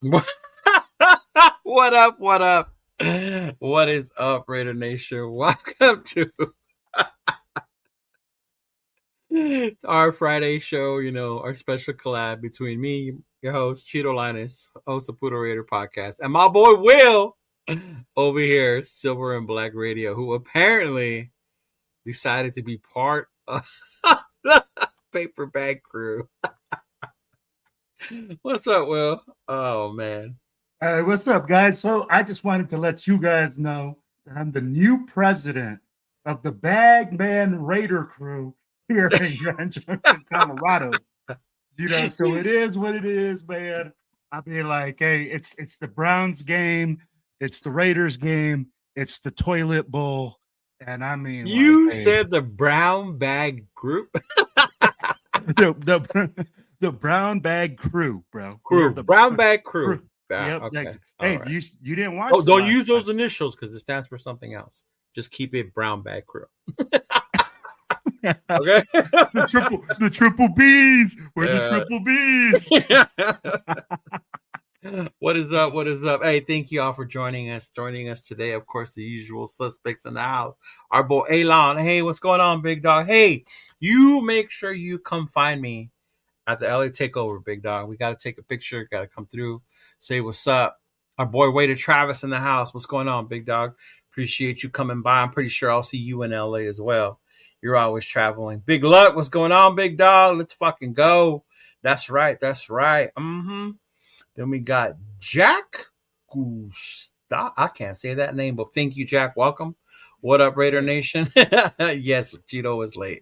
What up? What up? What is up, Raider Nation? Welcome to our Friday show. Our special collab between me, your host, Cheeto Linus, host of Puro Raider podcast, and my boy Will over here, Silver and Black Radio, who apparently decided to be part of the paper bag crew. What's up, Will? Oh, man. Hey, what's up, guys? So I just wanted to let you guys know that I'm the new president of the Bagman Raider crew here in Grand Junction, Colorado. So it is what it is, man. I'll be like, hey, it's the Browns game, it's the Raiders game, it's the toilet bowl, and I mean, You like, said the brown bag group? the brown bag crew, bro. Crew. Brown bag crew. Yep. Okay. Hey, right. you didn't watch? Oh, don't use those initials because it stands for something else. Just keep it brown bag crew. Okay. the triple B's. We're the triple B's. What is up? What is up? Hey, thank you all for joining us today. Of course, the usual suspects in the house. Our boy Elon. Hey, what's going on, big dog? Hey, you make sure you come find me at the LA Takeover, big dog. We got to take a picture. Got to come through, say what's up. Our boy Waiter Travis in the house. What's going on, big dog? Appreciate you coming by. I'm pretty sure I'll see you in LA as well. You're always traveling. Big Luck, what's going on, big dog? Let's fucking go. That's right. Then we got Jack Gustav. I can't say that name, but thank you, Jack. Welcome. What up, Raider Nation? Yes, Cheeto was late.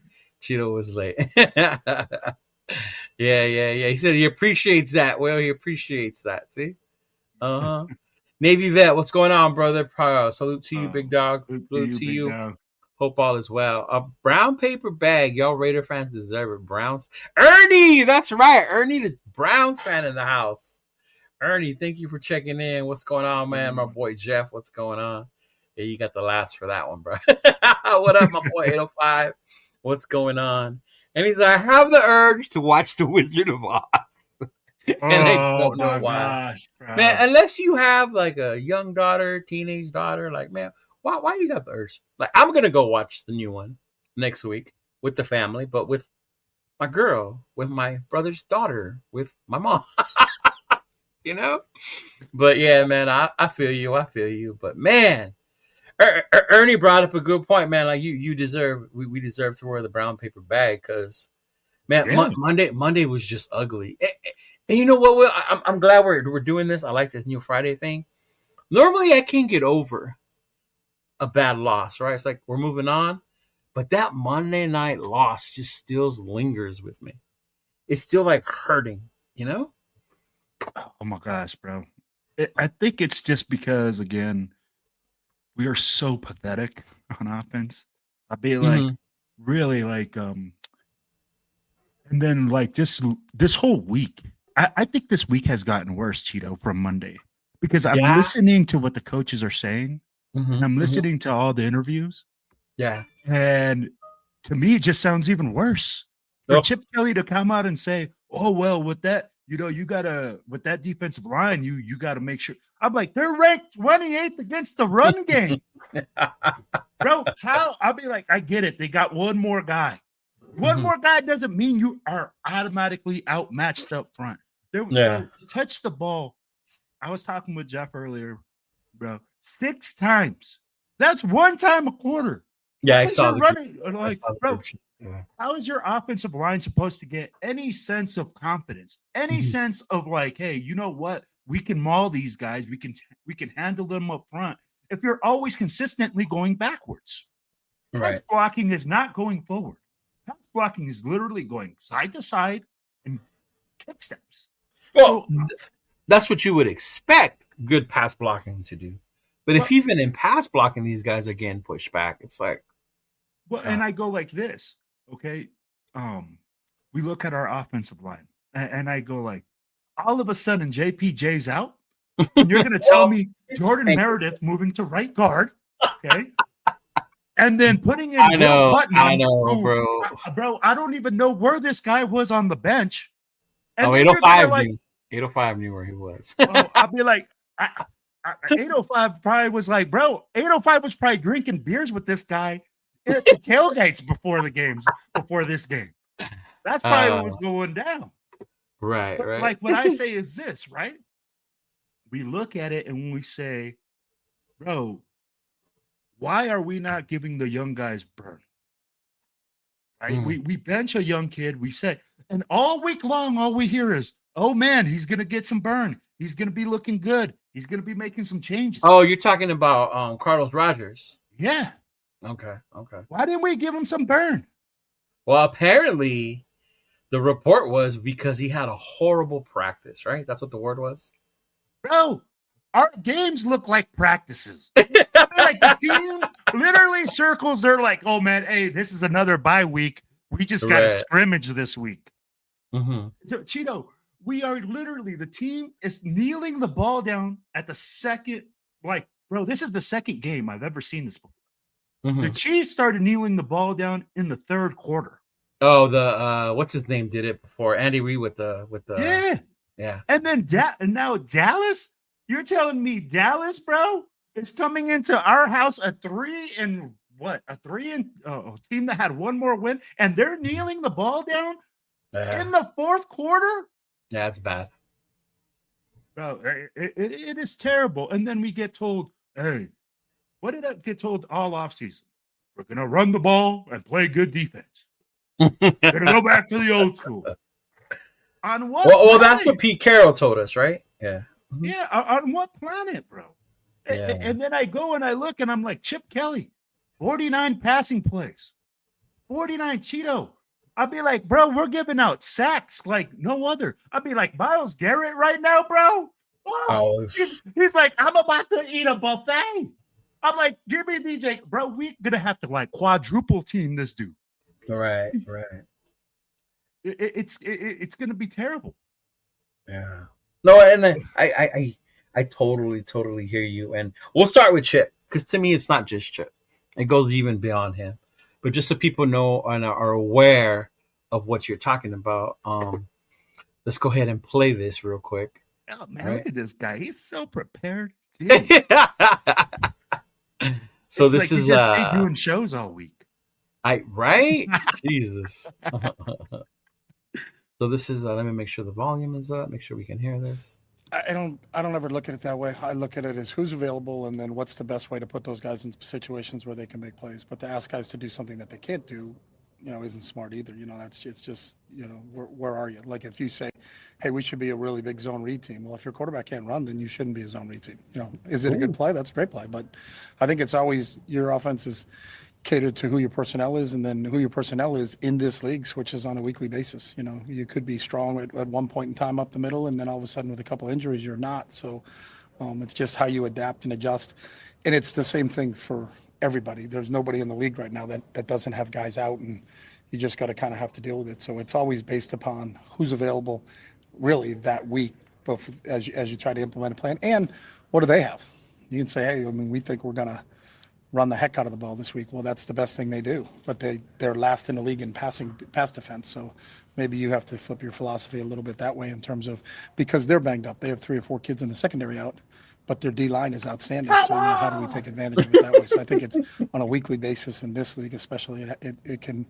Yeah. He said he appreciates that. Well, he appreciats that. See? Navy Vet, what's going on, brother? Salute to you, big dog. Salute to you. Dog. Hope all is well. A brown paper bag. Y'all Raider fans deserve it. Browns. Ernie, that's right. Ernie, the Browns fan in the house. Ernie, thank you for checking in. What's going on, man? My boy Jeff, what's going on? Yeah, you got the last for that one, bro. What up, my boy 805? What's going on? And he's like, I have the urge to watch The Wizard of Oz. And I don't know why. Gosh, man, unless you have like a young daughter, teenage daughter, like, man, why you got the urge? Like, I'm going to go watch the new one next week with the family, but with my girl, with my brother's daughter, with my mom. You know? But yeah, man, I feel you. But man, Ernie brought up a good point, man. Like you deserve, we deserve to wear the brown paper bag because, man, yeah. Monday was just ugly. And you know what, Will? I'm glad we're doing this. I like this new Friday thing. Normally, I can't get over a bad loss, right? It's like we're moving on. But that Monday night loss just still lingers with me. It's still like hurting, you know? Oh my gosh, bro. I think it's just because, again, we are so pathetic on offense. I'd be like, really like, and then like this whole week, I think this week has gotten worse, Cheeto, from Monday, because I'm listening to what the coaches are saying, and I'm listening to all the interviews. Yeah. And to me, it just sounds even worse. For Chip Kelly to come out and say, oh, well, with that, you gotta, with that defensive line, you gotta make sure. I'm like, they're ranked 28th against the run game. Bro, how? I'll be like, I get it. They got one more guy. One more guy doesn't mean you are automatically outmatched up front. They touch the ball. I was talking with Jeff earlier, bro. 6 times. That's 1 time a quarter. Yeah, I saw the running. Like, bro, how is your offensive line supposed to get any sense of confidence, any sense of like, hey, you know what? We can maul these guys. We can handle them up front. If you're always consistently going backwards, pass blocking is not going forward. Pass blocking is literally going side to side and kick steps. Well, that's what you would expect good pass blocking to do. But if even in pass blocking, these guys are getting pushed back, it's like. Well, and I go like this, okay? We look at our offensive line, and I go like, all of a sudden, JPJ's out, and you're going to tell me Jordan Meredith moving to right guard, okay? And then putting in I know, bro. Bro, I don't even know where this guy was on the bench. And 805, like, 805 knew where he was. Oh, I'll be like, 805 probably was like, bro, 805 was probably drinking beers with this guy at the tailgates before this game. That's probably what was going down. Right, but right. Like what I say is this, right? We look at it and we say, bro, why are we not giving the young guys burn? Right? We bench a young kid. We say, and all week long, all we hear is, oh man, he's gonna get some burn. He's gonna be looking good. He's gonna be making some changes. Oh, you're talking about Carlos Rogers. Yeah. Okay. Why didn't we give him some burn? Well, apparently the report was because he had a horrible practice, right? That's what the word was. Bro, our games look like practices. Like the team literally circles. They're like, oh man, hey, this is another bye week. We just got a scrimmage this week. Cheeto, we are literally, the team is kneeling the ball down at the second. Like, bro, this is the second game I've ever seen this before. The Chiefs started kneeling the ball down in the third quarter. Oh, the what's his name did it before? Andy Reid with the yeah. And then and now Dallas. You're telling me Dallas, bro, is coming into our house a team that had one more win, and they're kneeling the ball down in the fourth quarter? Yeah, it's bad. Bro, it is terrible. And then we get told, hey, what did I get told all offseason? We're going to run the ball and play good defense. We're going to go back to the old school. On what well, that's what Pete Carroll told us, right? Yeah. Yeah, on what planet, bro? Yeah. And then I go and I look and I'm like, Chip Kelly, 49 passing plays, 49 Cheeto. I'll be like, bro, we're giving out sacks like no other. I'll be like, Myles Garrett right now, bro. Oh. He's like, I'm about to eat a buffet. I'm like, give me DJ. Bro, we're going to have to like quadruple team this dude. Right. It's going to be terrible. Yeah. No, and I totally hear you. And we'll start with Chip, because to me, it's not just Chip. It goes even beyond him. But just so people know and are aware of what you're talking about, let's go ahead and play this real quick. Oh, man, Look at this guy. He's so prepared. So it's this like is just doing shows all week. Right? Jesus. So this is let me make sure the volume is up, make sure we can hear this. I don't ever look at it that way. I look at it as who's available and then what's the best way to put those guys in situations where they can make plays. But to ask guys to do something that they can't do, isn't smart either. It's just, where are you? Like if you say, hey, we should be a really big zone read team. Well, if your quarterback can't run, then you shouldn't be a zone read team. Is it a good play? That's a great play. But I think it's always your offense is catered to who your personnel is, and then who your personnel is in this league switches on a weekly basis. You could be strong at one point in time up the middle, and then all of a sudden with a couple injuries, you're not. So it's just how you adapt and adjust. And it's the same thing for everybody. There's nobody in the league right now that doesn't have guys out, and you just got to kind of have to deal with it. So it's always based upon who's available really that week, both as you try to implement a plan, and what do they have? You can say, hey, we think we're going to run the heck out of the ball this week. Well, that's the best thing they do, but they're last in the league in pass defense. So maybe you have to flip your philosophy a little bit that way in terms of, because they're banged up. They have 3 or 4 kids in the secondary out, but their D line is outstanding. So how do we take advantage of it that way? So I think it's on a weekly basis in this league, especially it can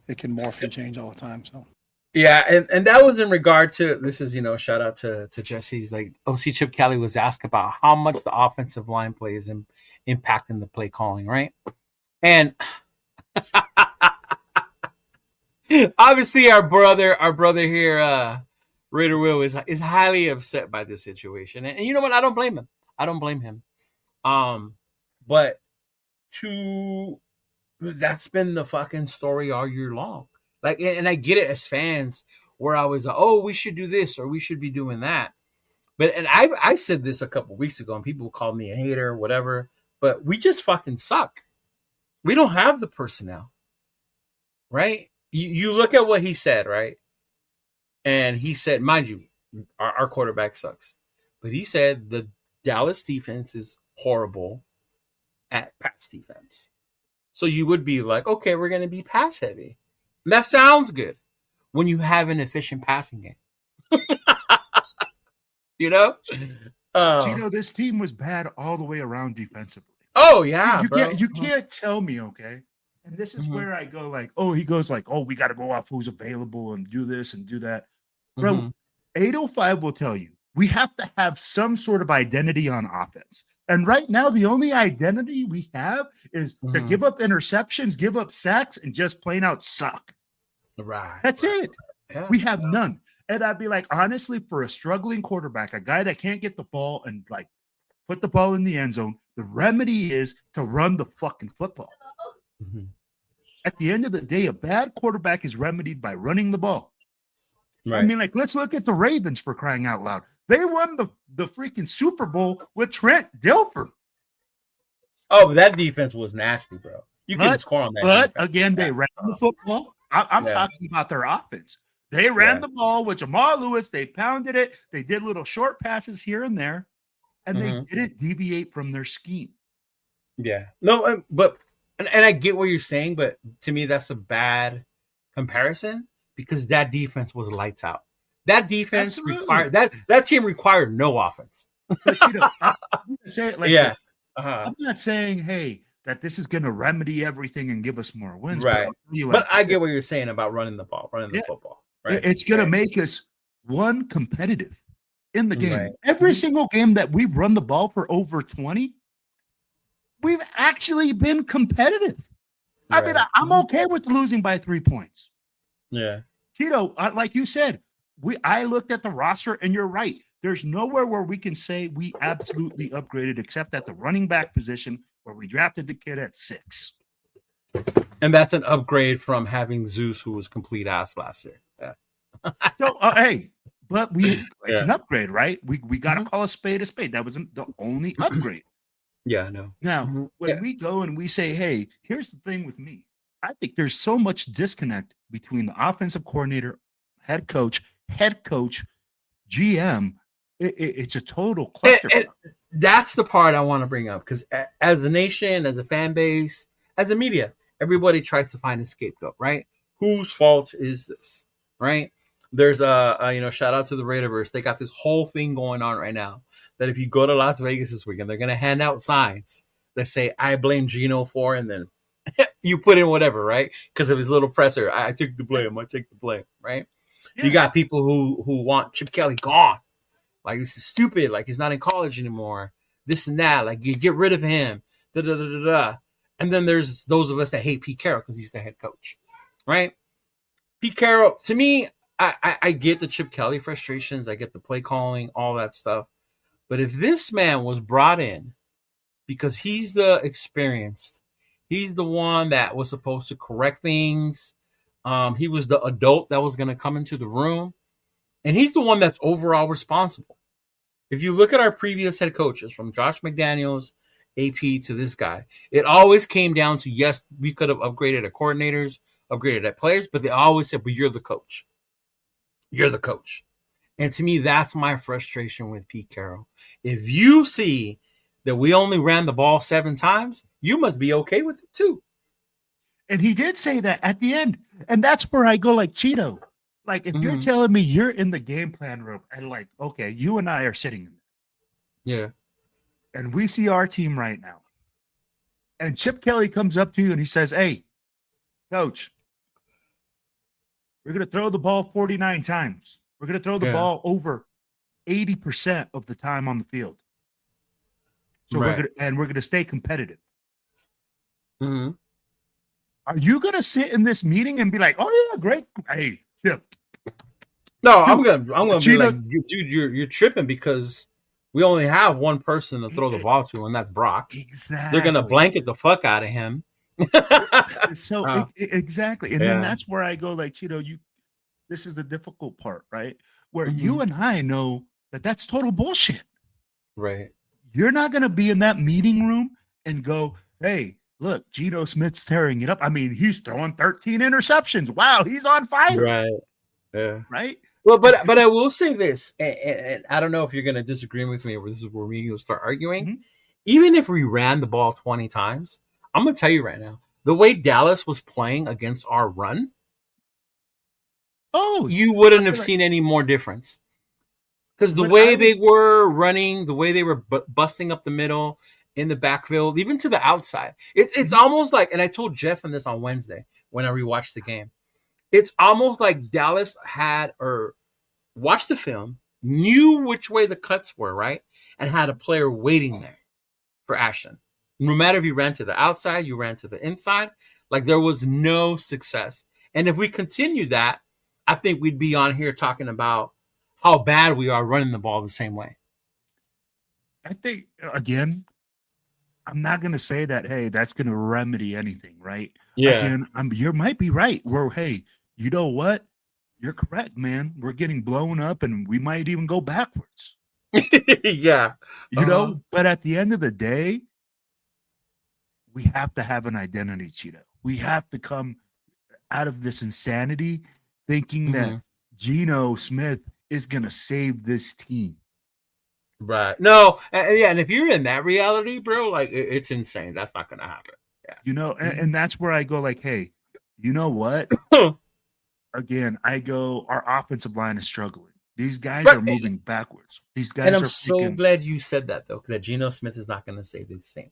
morph and change all the time. So. Yeah, and that was in regard to, this is, shout out to Jesse's, like, OC Chip Kelly was asked about how much the offensive line plays and impacting the play calling, right? And obviously our brother here, Raider Will, is highly upset by this situation. And you know what? I don't blame him. But that's been the fucking story all year long. Like, and I get it as fans, where I was, we should do this or we should be doing that. But, and I said this a couple weeks ago, and people called me a hater or whatever, but we just fucking suck. We don't have the personnel, right? You look at what he said, right? And he said, mind you, our quarterback sucks. But he said the Dallas defense is horrible at pass defense. So you would be like, okay, we're going to be pass heavy. And that sounds good when you have an efficient passing game. You know? This team was bad all the way around defensively. Oh yeah, you can't tell me, okay? And this is where I go like, he goes like, we got to go off who's available and do this and do that. Bro, 805 will tell you we have to have some sort of identity on offense. And right now, the only identity we have is to give up interceptions, give up sacks, and just plain out suck. Right. That's it. Yeah, we have none. And I'd be like, honestly, for a struggling quarterback, a guy that can't get the ball and like put the ball in the end zone, the remedy is to run the fucking football. At the end of the day, a bad quarterback is remedied by running the ball. Right. I mean, like, let's look at the Ravens, for crying out loud. They won the freaking Super Bowl with Trent Dilfer. Oh, that defense was nasty, bro. You couldn't score on that. But defense. Again, they ran the football. I'm talking about their offense. They ran the ball with Jamal Lewis. They pounded it. They did little short passes here and there, and they didn't deviate from their scheme. Yeah. No, but and I get what you're saying, but to me, that's a bad comparison because that defense was lights out. That defense required that team required no offense. But I'm not saying, hey, that this is going to remedy everything and give us more wins. Right. But I get what you're saying about running the ball, running the football. Right. It's going to make us competitive in the game. Right. Every single game that we've run the ball for over 20, we've actually been competitive. Right. I mean, I'm okay with losing by 3 points. Yeah. Tito, like you said, I looked at the roster and you're right. There's nowhere where we can say we absolutely upgraded except at the running back position where we drafted the kid at 6. And that's an upgrade from having Zeus, who was complete ass last year. Yeah. So, hey, but it's an upgrade, right? We got to call a spade a spade. That wasn't the only upgrade. Yeah, I know. Now, when we go and we say, hey, here's the thing with me. I think there's so much disconnect between the offensive coordinator, head coach, GM. It's a total cluster. That's the part I want to bring up because as a nation, as a fan base, as a media, everybody tries to find a scapegoat, right? Whose fault is this, right? There's shout out to the Raiderverse. They got this whole thing going on right now that if you go to Las Vegas this weekend, they're going to hand out signs that say, I blame Gino for, and then you put in whatever, right? Because of his little presser. I take the blame. I take the blame, right? Yeah. You got people who want Chip Kelly gone. Like, this is stupid. Like, he's not in college anymore. This and that. Like, you get rid of him. Da-da-da-da-da. And then there's those of us that hate Pete Carroll because he's the head coach, right? Pete Carroll, to me, I get the Chip Kelly frustrations. I get the play calling, all that stuff. But if this man was brought in because he's the experienced, he's the one that was supposed to correct things. He was the adult that was going to come into the room. And he's the one that's overall responsible. If you look at our previous head coaches, from Josh McDaniels, AP to this guy, it always came down to, yes, we could have upgraded at coordinators, upgraded at players, but they always said, but you're the coach. You're the coach. And to me, that's my frustration with Pete Carroll. If you see that we only ran the ball 7 times, you must be okay with it too. And he did say that at the end. And that's where I go like Cheeto. Like, if you're telling me you're in the game plan room and like, okay, you and I are sitting in there. Yeah. And we see our team right now. And Chip Kelly comes up to you and he says, hey, coach, we're going to throw the ball 49 times. We're going to throw the ball over 80% of the time on the field. So we're going to stay competitive. Mm-hmm. Are you going to sit in this meeting and be like, oh yeah, great. Hey, Chip. No, I'm gonna be like, dude, you're tripping because we only have one person to throw the ball to, and that's Brock. Exactly. They're gonna blanket the fuck out of him. Exactly. And then that's where I go like, Cheeto, this is the difficult part, right? Where you and I know that that's total bullshit. Right. You're not going to be in that meeting room and go, hey, look, Geno Smith's tearing it up. I mean, he's throwing 13 interceptions. Wow, he's on fire. Right. Yeah. Right. Well, but I will say this, and I don't know if you're going to disagree with me or this is where we will start arguing. Mm-hmm. Even if we ran the ball 20 times, I'm going to tell you right now, the way Dallas was playing against our run, you wouldn't have seen any more difference. Because the way they were running, the way they were busting up the middle in the backfield, even to the outside, it's almost like, and I told Jeff on this on Wednesday when I rewatched the game, it's almost like Dallas had or watched the film, knew which way the cuts were, right, and had a player waiting there for action. No matter if you ran to the outside, you ran to the inside, like there was no success. And if we continue that, I think we'd be on here talking about how bad we are running the ball the same way. I think, again, I'm not going to say that, hey, that's going to remedy anything, right? Yeah. Again, you might be right. Where, hey, you know what? You're correct, man. We're getting blown up and we might even go backwards. Yeah. You know, but at the end of the day, we have to have an identity, Cheeto. We have to come out of this insanity thinking that Geno Smith is going to save this team. Right. No. Yeah. And if you're in that reality, bro, like it's insane. That's not going to happen. Yeah. You know, and that's where I go like, hey, you know what? Again, I go, our offensive line is struggling. These guys are moving backwards. These guys and I'm so glad you said that, though, that Geno Smith is not going to save this team.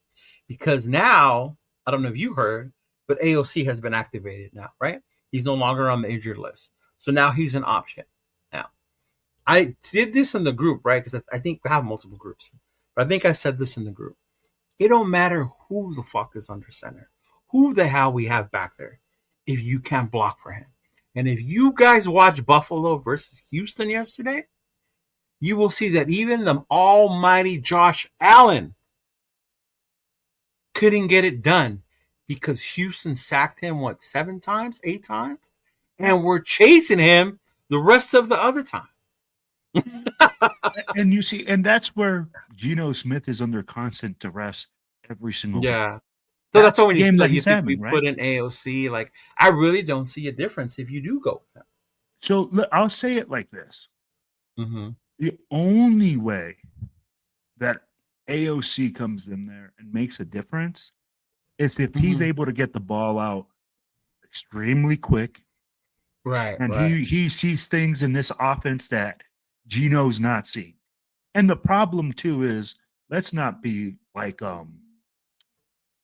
Because now, I don't know if you heard, but AOC has been activated now, right? He's no longer on the injured list. So now he's an option. Now, I did this in the group, right? Because I think we have multiple groups. But I think I said this in the group. It don't matter who the fuck is under center, who the hell we have back there, if you can't block for him. And if you guys watch Buffalo versus Houston yesterday, you will see that even the almighty Josh Allen couldn't get it done because Houston sacked him, 7 times, 8 times? And we're chasing him the rest of the other time. And you see, and that's where Geno Smith is under constant duress every single game. So that's when game that you he's think having, we right? put in AOC. Like, I really don't see a difference if you do go with him. So I'll say it like this. Mm-hmm. The only way that AOC comes in there and makes a difference is if he's able to get the ball out extremely quick. Right. And he sees things in this offense that Geno's not seeing. And the problem too is, let's not be like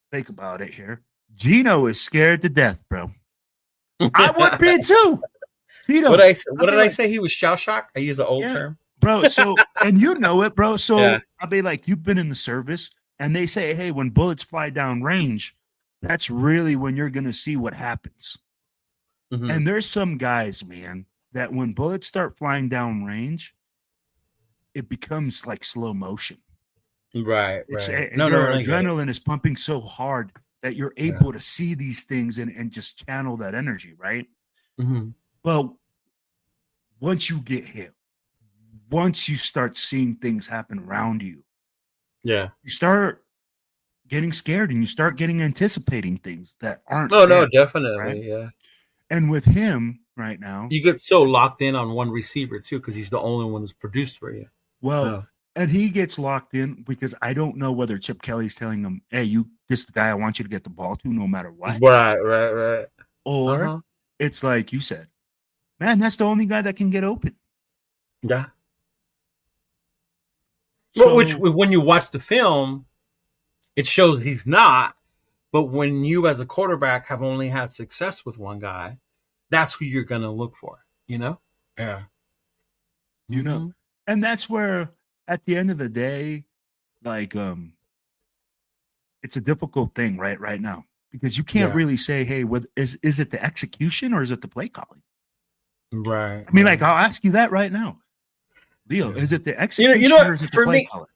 think about it here. Geno is scared to death, bro. I would be too. Geno, what did I say? He was shell shocked? I use an old term. Bro, so and you know it, bro. So I'll be like, you've been in the service, and they say, hey, when bullets fly down range, that's really when you're gonna see what happens. Mm-hmm. And there's some guys, man, that when bullets start flying down range, it becomes like slow motion. Right. Your adrenaline is pumping so hard that you're able to see these things and just channel that energy, right? Mm-hmm. Well, once you get hit, once you start seeing things happen around you, you start getting scared and you start getting anticipating things that aren't. No, definitely, right? Yeah. And with him right now, you get so locked in on one receiver too because he's the only one who's produced for you. Well, and he gets locked in because I don't know whether Chip Kelly's telling him, "Hey, this is the guy I want you to get the ball to, no matter what." Right. Or it's like you said, man, that's the only guy that can get open. Yeah. So, which, when you watch the film, it shows he's not. But when you, as a quarterback, have only had success with one guy, that's who you're going to look for, you know? Yeah. You know, and that's where, at the end of the day, like, it's a difficult thing right now because you can't really say, hey, is it the execution or is it the play calling? Right. I mean, like, I'll ask you that right now. Leo, is it the execution or is it the play calling?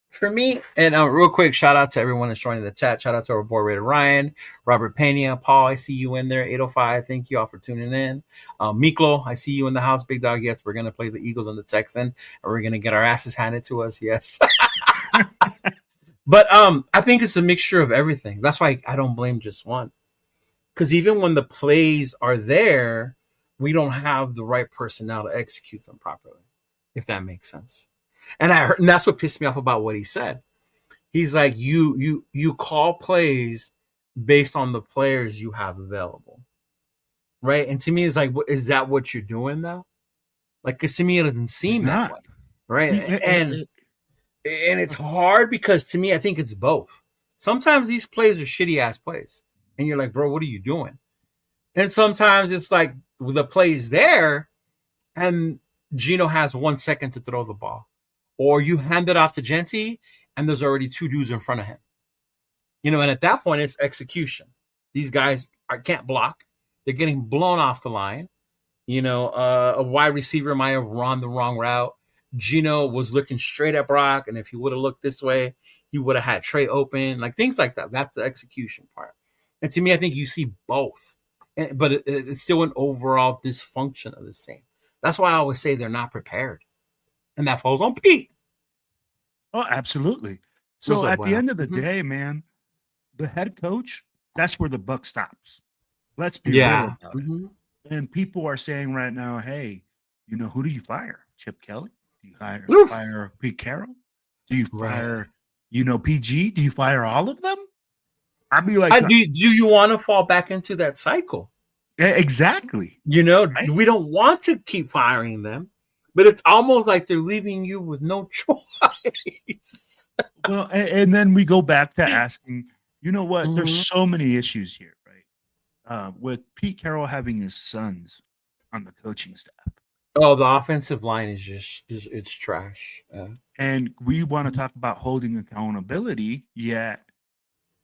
For me, and real quick, shout out to everyone that's joining the chat. Shout out to our board rated Ryan, Robert Pena, Paul. I see you in there. 805. Thank you all for tuning in. Miklo, I see you in the house. Big dog. Yes, we're gonna play the Eagles and the Texans, and we're gonna get our asses handed to us. Yes. But I think it's a mixture of everything. That's why I don't blame just one. Because even when the plays are there, we don't have the right personnel to execute them properly. If that makes sense. And that's what pissed me off about what he said. He's like, you call plays based on the players you have available, right? And to me, it's like, is that what you're doing now? Like, because to me, it doesn't seem that way. right? And it's hard because to me, I think it's both. Sometimes these plays are shitty ass plays, and you're like, bro, what are you doing? And sometimes it's like the play's there, and Gino has 1 second to throw the ball, or you hand it off to Genty, and there's already 2 dudes in front of him. And at that point, it's execution. These guys can't block; they're getting blown off the line. A wide receiver might have run the wrong route. Gino was looking straight at Brock, and if he would have looked this way, he would have had Trey open, like things like that. That's the execution part. And to me, I think you see both, but it's still an overall dysfunction of this team. That's why I always say they're not prepared, and that falls on Pete. Oh, absolutely. So at the end of the day, man, the head coach, that's where the buck stops. Let's be real about it. And people are saying right now, hey, who do you fire? Chip Kelly? Do you fire Pete Carroll? Do you fire, PG? Do you fire all of them? I'd be like, do you want to fall back into that cycle? Yeah, exactly. Right? We don't want to keep firing them, but it's almost like they're leaving you with no choice. Well, and then we go back to asking, you know what? There's so many issues here, right? With Pete Carroll having his sons on the coaching staff. Oh, the offensive line is it's trash. And we want to talk about holding accountability, yet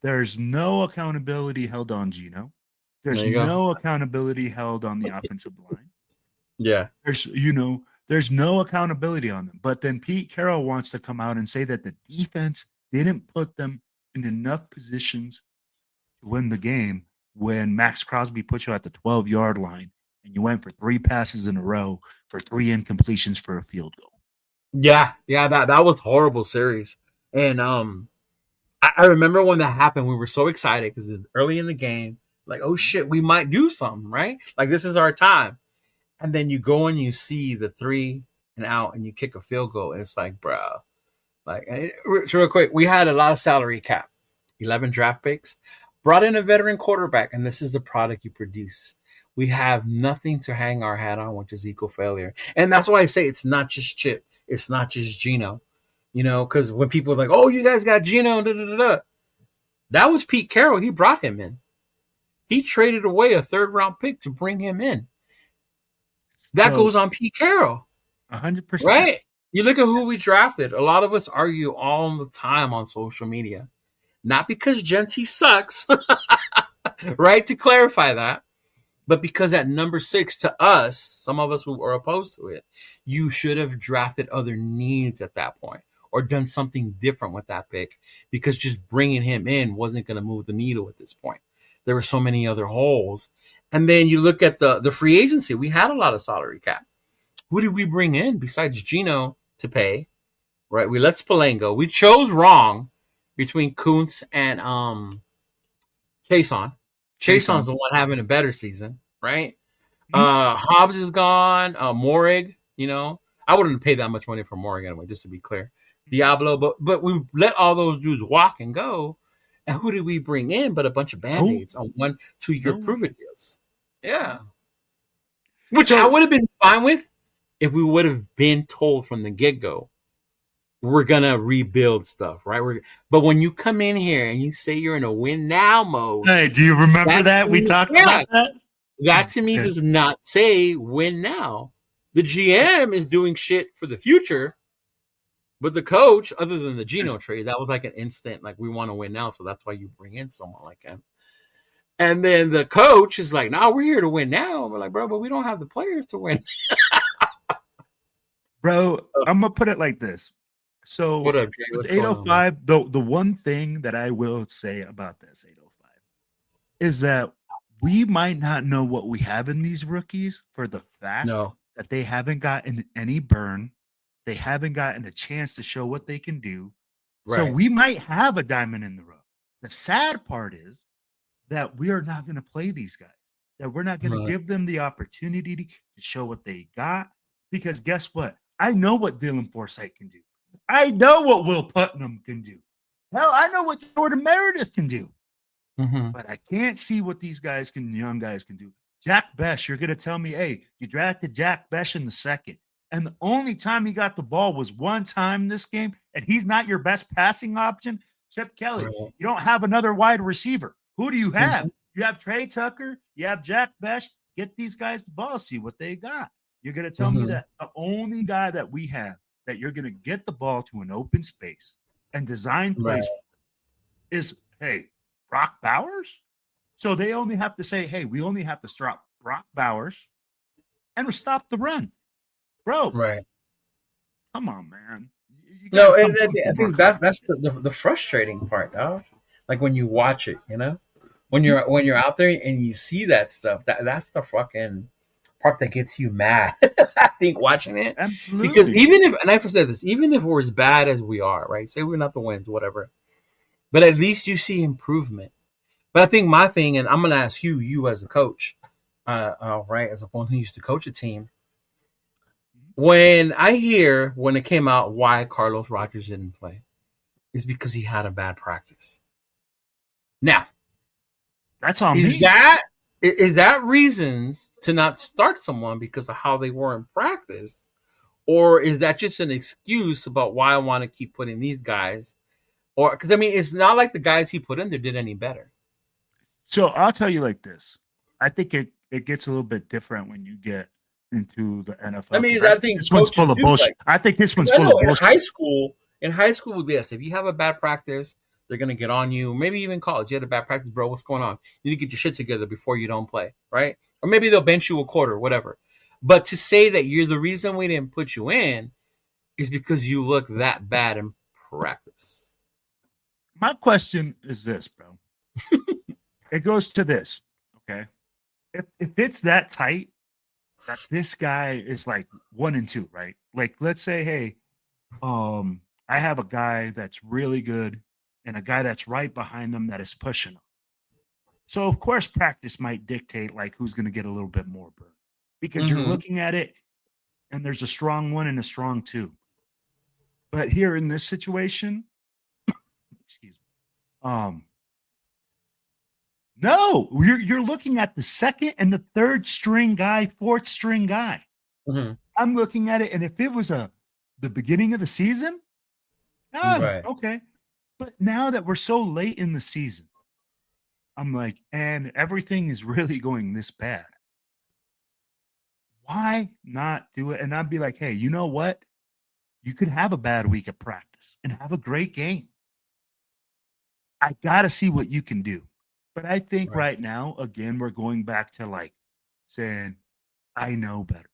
there's no accountability held on Gino. There's no accountability held on the offensive line. Yeah. There's no accountability on them. But then Pete Carroll wants to come out and say that the defense didn't put them in enough positions to win the game when Max Crosby put you at the 12-yard line and you went for 3 passes in a row for 3 incompletions for a field goal. Yeah, that was horrible series. And I remember when that happened, we were so excited because it's early in the game. Like, oh shit, we might do something, right? Like, this is our time. And then you go and you see the 3 and out and you kick a field goal. And it's like, bro, like, real quick, we had a lot of salary cap, 11 draft picks, brought in a veteran quarterback, and this is the product you produce. We have nothing to hang our hat on, which is equal failure. And that's why I say it's not just Chip. It's not just Gino, because when people are like, oh, you guys got Gino, that was Pete Carroll. He brought him in. He traded away a 3rd-round pick to bring him in. That goes on Pete Carroll. 100%. Right? You look at who we drafted. A lot of us argue all the time on social media. Not because Genty sucks, right? To clarify that. But because at number 6, to us, some of us who are opposed to it, you should have drafted other needs at that point or done something different with that pick because just bringing him in wasn't going to move the needle at this point. There were so many other holes. And then you look at the free agency. We had a lot of salary cap. Who did we bring in besides Gino to pay? Right? We let Spillane go. We chose wrong between Kuntz and Chason. Chason's the one having a better season, right? Hobbs is gone. Morig, I wouldn't pay that much money for Morig anyway, just to be clear. Diablo, but we let all those dudes walk and go. And who did we bring in but a bunch of Band-Aids on 1-2-year prove-it deals? Yeah. Which I would have been fine with if we would have been told from the get-go, we're going to rebuild stuff, right? But when you come in here and you say you're in a win-now mode. Hey, do you remember that? We talked about that? That to me does not say win now. The GM is doing shit for the future. But the coach, other than the Gino trade, that was like an instant, like, we want to win now, so that's why you bring in someone like him. And then the coach is like, no, we're here to win now. We're like, bro, but we don't have the players to win. Bro, I'm going to put it like this. So what up, Jay? with 805, the one thing that I will say about this 805 is that we might not know what we have in these rookies for the fact that they haven't gotten any burn. They haven't gotten a chance to show what they can do. Right. So we might have a diamond in the rough. The sad part is that we are not going to play these guys, that we're not going to give them the opportunity to show what they got. Because guess what? I know what Dylan Forsythe can do. I know what Will Putnam can do. Hell, I know what Jordan Meredith can do. But I can't see what these guys young guys can do. Jack Besh, you're going to tell me, hey, you drafted Jack Besh in the 2nd. and the only time he got the ball was one time this game, and he's not your best passing option, Chip Kelly, you don't have another wide receiver. Who do you have? You have Trey Tucker, you have Jack Besh. Get these guys the ball, see what they got. You're going to tell me that the only guy that we have that you're going to get the ball to an open space and design plays is, hey, Brock Bowers? So they only have to say, hey, we only have to stop Brock Bowers and stop the run. Bro. Right. Come on, man. No, I think that's the frustrating part, dog. Like when you watch it, you know? When you're out there and you see that stuff, that's the fucking part that gets you mad. I think watching it, absolutely. Because even if, and I've said this, even if we're as bad as we are, right? Say we're not the wins, whatever, but at least you see improvement. But I think my thing, and I'm gonna ask you as a coach, right, as a one who used to coach a team, when I hear when it came out why Carlos Rogers didn't play, is because he had a bad practice. Now. That's on me. Is that reasons to not start someone because of how they were in practice? Or is that just an excuse about why I want to keep putting these guys? Or because I mean, it's not like the guys he put in there did any better. So I'll tell you like this. I think it gets a little bit different when you get into the NFL. I mean, I think this one's full of bullshit. Like, I think this one's full of bullshit. In high school, yes, if you have a bad practice, they're going to get on you. Maybe even college. You had a bad practice, bro. What's going on? You need to get your shit together before you don't play, right? Or maybe they'll bench you a quarter, whatever. But to say that you're the reason we didn't put you in is because you look that bad in practice. My question is this, bro. It goes to this, okay? If it's that tight, that this guy is like 1 and 2, right? Like, let's say, hey, I have a guy that's really good and a guy that's right behind them that is pushing them. So, of course, practice might dictate, like, who's going to get a little bit more burn. Because you're looking at it, and there's a strong 1 and a strong 2. But here in this situation, excuse me, no, you're looking at the second and the third string guy, fourth string guy. I'm looking at it, and if it was the beginning of the season, okay. But now that we're so late in the season, I'm like, and everything is really going this bad. Why not do it? And I'd be like, hey, you know what? You could have a bad week of practice and have a great game. I got to see what you can do. But I think right now, again, we're going back to like saying, I know better.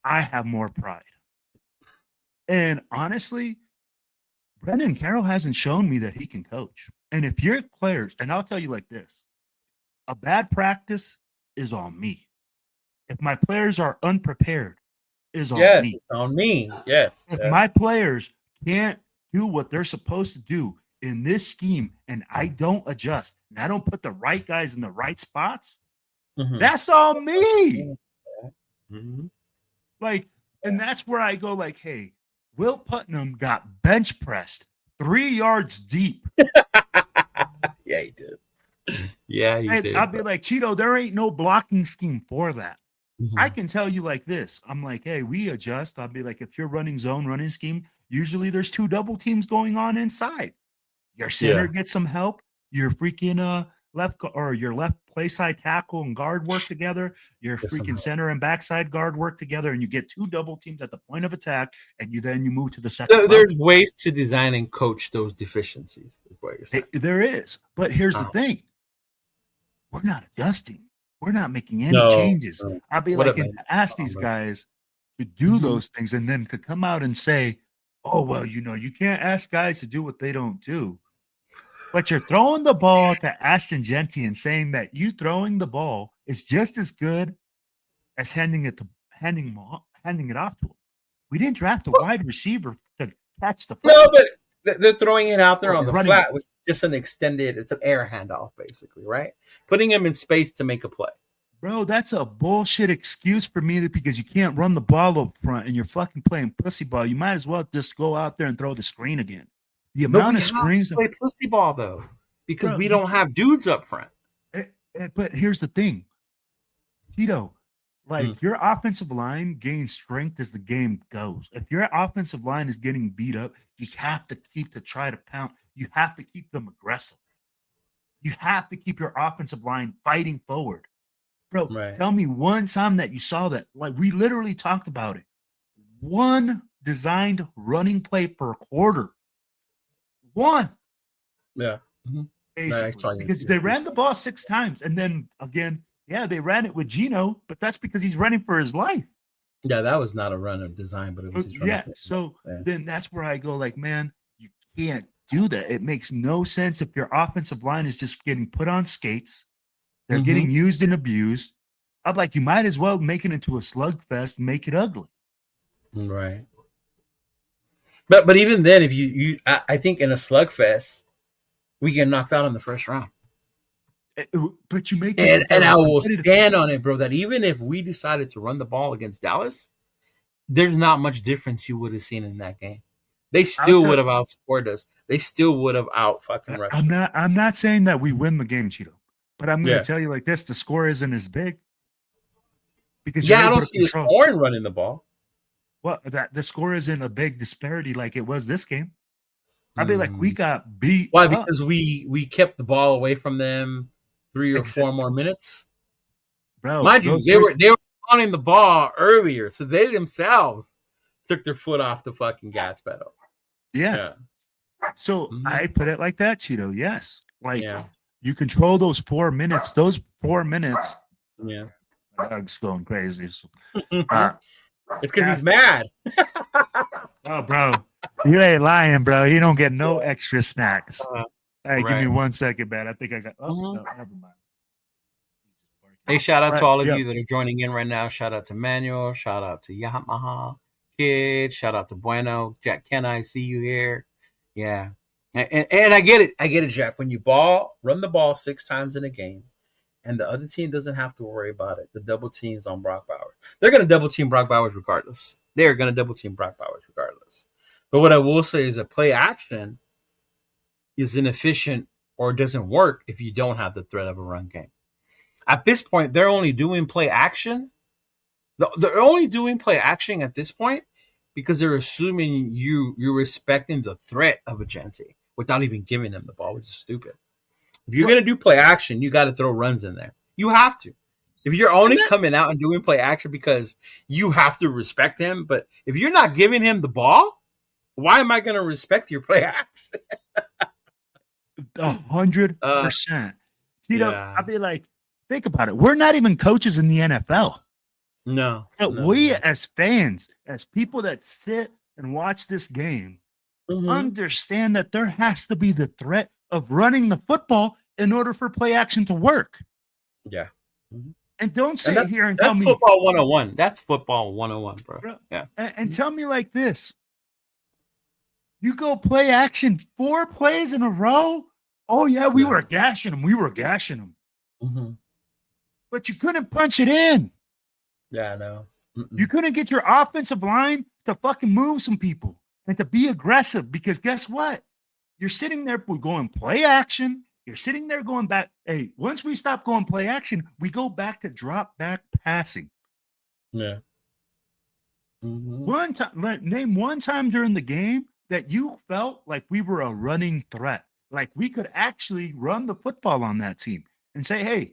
I have more pride. And honestly, Brendan Carroll hasn't shown me that he can coach. And if your players, and I'll tell you like this, a bad practice is on me. If my players are unprepared, is on me. It's on me. Yes. If my players can't do what they're supposed to do in this scheme and I don't adjust and I don't put the right guys in the right spots, that's on me. Like, and that's where I go like, hey, Will Putnam got bench pressed 3 yards deep. Yeah, he did. Yeah, he did. I'll be like, Cheeto, there ain't no blocking scheme for that. I can tell you like this. I'm like, hey, we adjust. I'll be like, if you're running zone running scheme, usually there's 2 double teams going on inside. Your center gets some help. Your freaking your left play side tackle and guard work together. Your freaking center and backside guard work together, and you get 2 double teams at the point of attack, and you move to the second. There's ways to design and coach those deficiencies. Is what you're saying. There is, but here's the thing: we're not adjusting. We're not making any changes. I'll be like, and ask these guys to do those things, and then to come out and say, "Oh well, you can't ask guys to do what they don't do." But you're throwing the ball to Ashton Genty and saying that you throwing the ball is just as good as handing it off to him. We didn't draft a wide receiver to catch the football. No, but they're throwing it out there on the flat with just it's an air handoff, basically, right? Putting him in space to make a play. Bro, that's a bullshit excuse for me because you can't run the ball up front and you're fucking playing pussy ball. You might as well just go out there and throw the screen again. The amount of screens play pussy ball though, because we don't have dudes up front. But here's the thing, Tito. Like your offensive line gains strength as the game goes. If your offensive line is getting beat up, you have to try to pound. You have to keep them aggressive. You have to keep your offensive line fighting forward. Bro, tell me one time that you saw that. Like we literally talked about it. One designed running play per quarter. One. Yeah. Because they ran the ball 6 times. And then again, yeah, they ran it with Geno, but that's because he's running for his life. Yeah, that was not a run of design, but it was his run. Yeah, so then that's where I go like, man, you can't do that. It makes no sense if your offensive line is just getting put on skates. They're getting used and abused. I'm like, you might as well make it into a slugfest, make it ugly. Right. But even then, if I think in a slugfest, we get knocked out in the first round. But you make it, and I will stand on it, bro, that even if we decided to run the ball against Dallas, there's not much difference you would have seen in that game. They still would have outscored us. They still would have out fucking rushed. I'm not saying that we win the game, Cheeto, but I'm going to tell you like this: the score isn't as big because I don't see the scoring running the ball. Well, that the score isn't a big disparity like it was this game. I'd be like, we got beat. Why? Because we kept the ball away from them 3 or 4 more minutes. Bro, mind you, they were running the ball earlier, so they themselves took their foot off the fucking gas pedal. Yeah. So I put it like that, Cheeto. Yes. Like you control those 4 minutes. Those 4 minutes. Yeah. My dog's going crazy. So, it's because he's mad. Oh, bro. You ain't lying, bro. You don't get no extra snacks. Hey, give me 1 second, man. I think I got. No, never mind. Hey, shout out to all of you that are joining in right now. Shout out to Manuel. Shout out to Yamaha Kid. Shout out to Bueno. Jack, can I see you here? Yeah. And I get it. I get it, Jack. When you run the ball 6 times in a game, and the other team doesn't have to worry about it. The double teams on Brock Bowers. They're going to double team Brock Bowers regardless. They're going to double team Brock Bowers regardless. But what I will say is that play action is inefficient or doesn't work if you don't have the threat of a run game. At this point, they're only doing play action. They're only doing play action at this point because they're assuming you're respecting the threat of a Gente without even giving them the ball, which is stupid. If you're going to do play action, you got to throw runs in there. You have to. If you're only coming out and doing play action because you have to respect him, but if you're not giving him the ball, why am I going to respect your play action? 100%. I'd be like, think about it. We're not even coaches in the NFL. No. But we as fans, as people that sit and watch this game, understand that there has to be the threat of running the football in order for play action to work. Yeah. And don't sit here and tell me. That's football 101. That's football 101, bro. Yeah. And tell me like this. You go play action 4 plays in a row. Oh, yeah, we were gashing them. We were gashing them. But you couldn't punch it in. Yeah, I know. You couldn't get your offensive line to fucking move some people and to be aggressive because guess what? You're sitting there going play action. You're sitting there going back. Hey, once we stop going play action, we go back to drop back passing. Yeah. One time, name one time during the game that you felt like we were a running threat. Like we could actually run the football on that team and say, hey,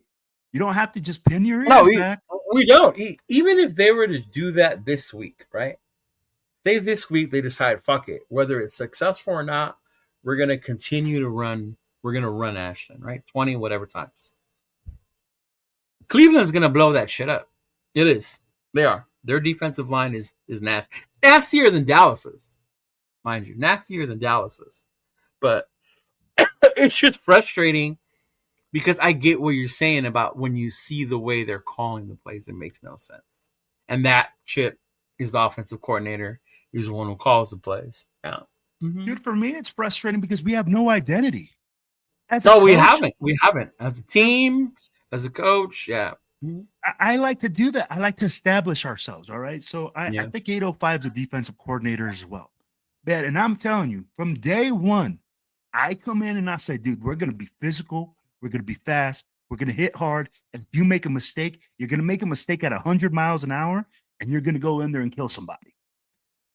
you don't have to just pin your ears back. We don't. Even if they were to do that this week, right? Say this week they decide, fuck it. Whether it's successful or not, we're going to continue to run. We're going to run Ashton, right? 20, whatever times. Cleveland's going to blow that shit up. It is. They are. Their defensive line is nasty. Nastier than Dallas's, mind you. Nastier than Dallas's. But it's just frustrating because I get what you're saying about when you see the way they're calling the plays, it makes no sense. And that Chip is the offensive coordinator. He's the one who calls the plays. Yeah. Dude, for me, it's frustrating because we have no identity. We haven't. We haven't. As a team, as a coach, yeah. I like to do that. I like to establish ourselves, all right? So I think 805 is a defensive coordinator as well. Man, and I'm telling you, from day one, I come in and I say, dude, we're going to be physical. We're going to be fast. We're going to hit hard. If you make a mistake, you're going to make a mistake at 100 miles an hour, and you're going to go in there and kill somebody.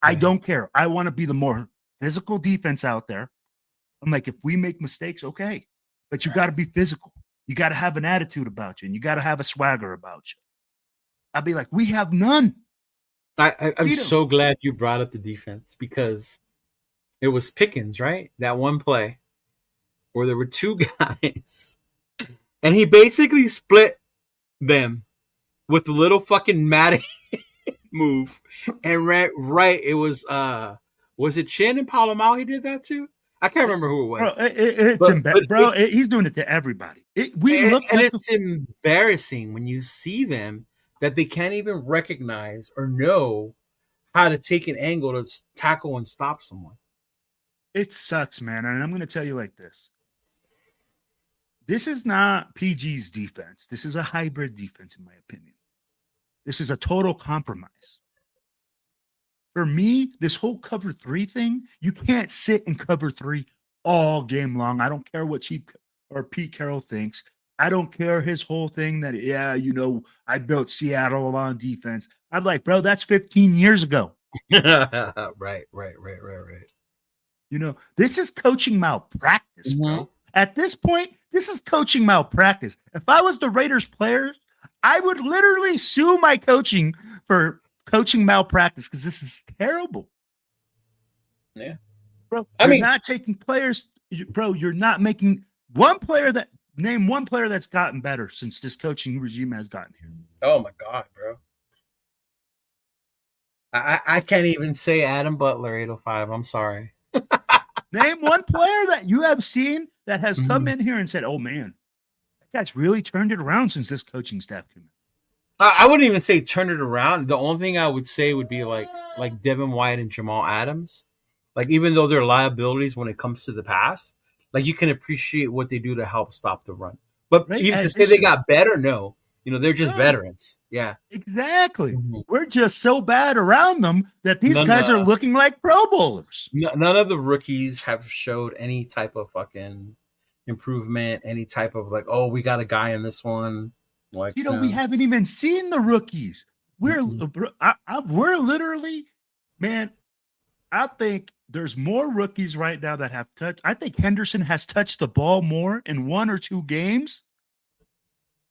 Yeah. I don't care. I want to be the more physical defense out there. I'm like, if we make mistakes, okay. But you got to be physical. You got to have an attitude about you, and you got to have a swagger about you. I'd be like, we have none. I'm so glad you brought up the defense, because it was Pickens, right? That one play where there were two guys, and he basically split them with a little fucking Madden move. And right, it was it Chin and Palomar he did that to? I can't remember who it was. Bro, he's doing it to everybody. It's embarrassing when you see them that they can't even recognize or know how to take an angle to tackle and stop someone. It sucks, man. And I'm going to tell you like this. This is not PG's defense. This is a hybrid defense, in my opinion. This is a total compromise. For me, this whole cover 3 thing, you can't sit in cover 3 all game long. I don't care what Pete Carroll thinks. I don't care his whole thing that, I built Seattle on defense. I'm like, bro, that's 15 years ago. Right. This is coaching malpractice, bro. At this point, this is coaching malpractice. If I was the Raiders players, I would literally sue my coaching for coaching malpractice, because this is terrible. Yeah. Bro, you're not taking players. Bro, you're not making name one player that's gotten better since this coaching regime has gotten here. Oh, my God, bro. I can't even say Adam Butler 805. I'm sorry. Name one player that you have seen that has come in here and said, oh, man, that guy's really turned it around since this coaching staff came in. I wouldn't even say turn it around. The only thing I would say would be like Devin White and Jamal Adams. Like, even though they're liabilities when it comes to the pass, like, you can appreciate what they do to help stop the run. But even to say they got better, no. They're just veterans. Yeah. Exactly. We're just so bad around them that these guys are looking like Pro Bowlers. None of the rookies have showed any type of fucking improvement, any type of like, oh, we got a guy in this one. Like, we haven't even seen the rookies. We're literally, man, I think there's more rookies right now that have touched. I think Henderson has touched the ball more in 1 or 2 games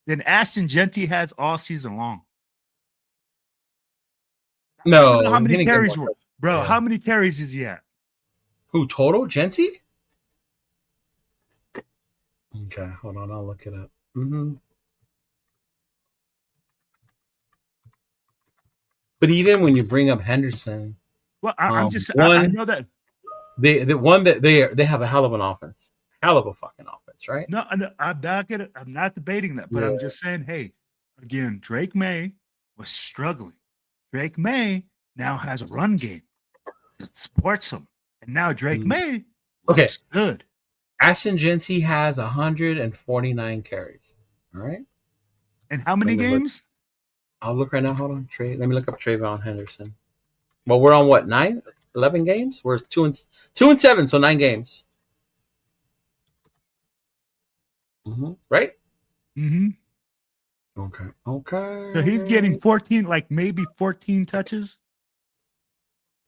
than Ashton Genty has all season long. No. How many carries were? Bro, yeah. How many carries is he at? Who, total? Genty? Okay, hold on. I'll look it up. But even when you bring up Henderson, well, I know that they have a hell of an offense, hell of a fucking offense, right? No, I'm not debating that, but I'm just saying, hey, again, Drake May was struggling. Drake May now has a run game that supports him, and now Drake May looks good. Ashton Genty has 149 carries. All right, and how many games? I'll look right now. Hold on. Let me look up Trayvon Henderson. Well, we're on what, 11 games? We're 2-7, so 9 games. Right? Okay. So he's getting 14, like maybe 14 touches.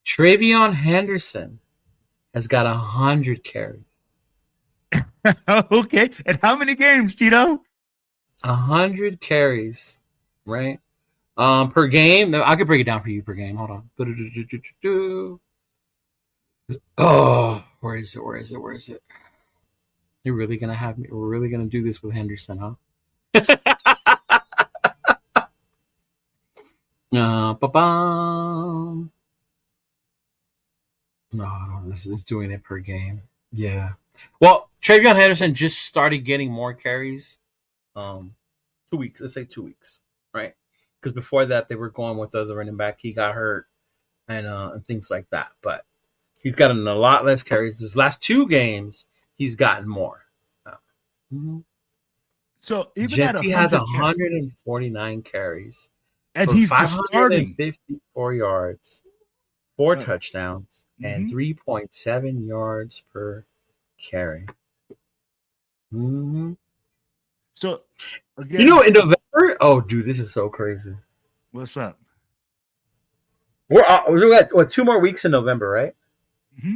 Travion Henderson has got 100 carries. Okay. And how many games, Tito? 100 carries, right? Per game. I could break it down for you per game. Hold on. Oh, where is it? You're really gonna have me? We're really gonna do this with Henderson, huh? No, this is doing it per game. Yeah. Well, Travion Henderson just started getting more carries. 2 weeks. Let's say 2 weeks, right? Because before that, they were going with the other running back. He got hurt and things like that. But he's gotten a lot less carries. His last 2 games, he's gotten more. So even Jesse has 149 carries. And he's 554 yards, 4 touchdowns, and 3.7 yards per carry. So again, You know, in November. Oh, dude, this is so crazy. what's up? We got 2 more weeks in November, right? Mm-hmm.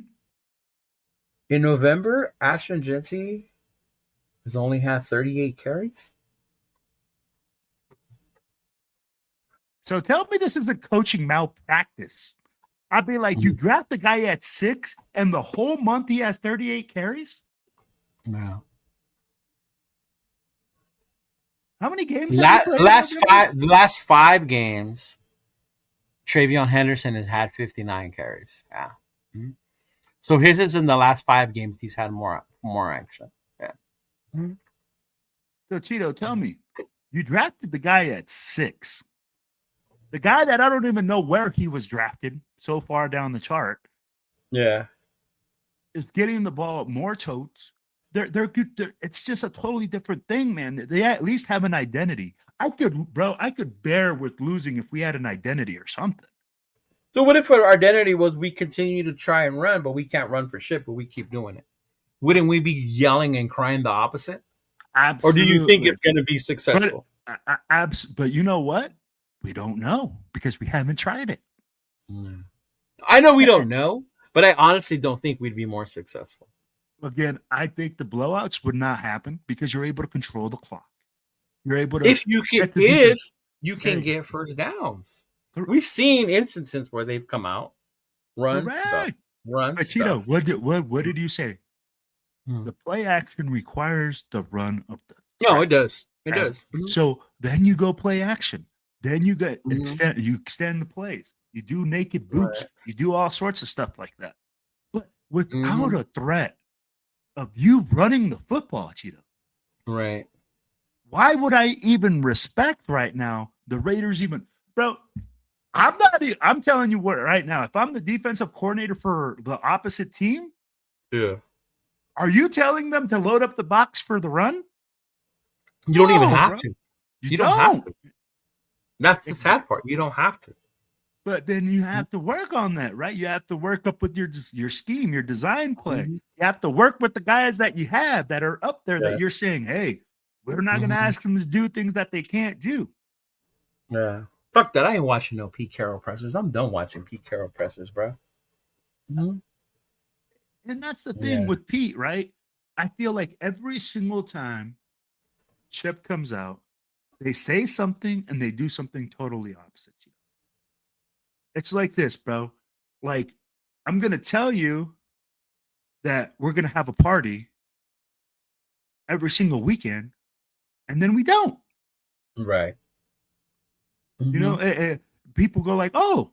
In November, Ashton Genty has only had 38 carries. So tell me this is a coaching malpractice. I'd be like, you draft the guy at 6, and the whole month he has 38 carries? No. How many games have you played? Last 5 games, Travion Henderson has had 59 carries. Yeah. Mm-hmm. So his is in the last 5 games. He's had more action. Yeah. Mm-hmm. So Cheeto, tell me, you drafted the guy at 6. The guy that I don't even know where he was drafted so far down the chart. Yeah. Is getting the ball more totes. They're good. It's just a totally different thing, man. They at least have an identity. I could bear with losing if we had an identity or something. So what if our identity was we continue to try and run, but we can't run for shit, but we keep doing it? Wouldn't we be yelling and crying the opposite? Absolutely. Or do you think it's going to be successful? But you know what? We don't know because we haven't tried it. I know we don't know, but I honestly don't think we'd be more successful. Again, I think the blowouts would not happen because you're able to control the clock. You're able to if you can get first downs. We've seen instances where they've come out, run stuff. Cheeto, what did you say? The play action requires the run of the. No, it does. It does. So then you go play action. Then you get extend the plays. You do naked boots. Right. You do all sorts of stuff like that. But without a threat of you running the football, Cheeto. Right. Why would I even respect right now the Raiders even, bro? I'm telling you what right now, if I'm the defensive coordinator for the opposite team, yeah. Are you telling them to load up the box for the run? You don't even have to. You don't have to. That's the sad part. You don't have to. But then you have to work on that, right? You have to work up with your scheme, your design play. You have to work with the guys that you have that are up there that you're saying, hey, we're not going to ask them to do things that they can't do. Yeah. Fuck that. I ain't watching no Pete Carroll pressers. I'm done watching Pete Carroll pressers, bro. And that's the thing with Pete, right? I feel like every single time Chip comes out, they say something and they do something totally opposite. It's like this, bro. Like, I'm going to tell you that we're going to have a party every single weekend, and then we don't. Right. You know, people go like, oh,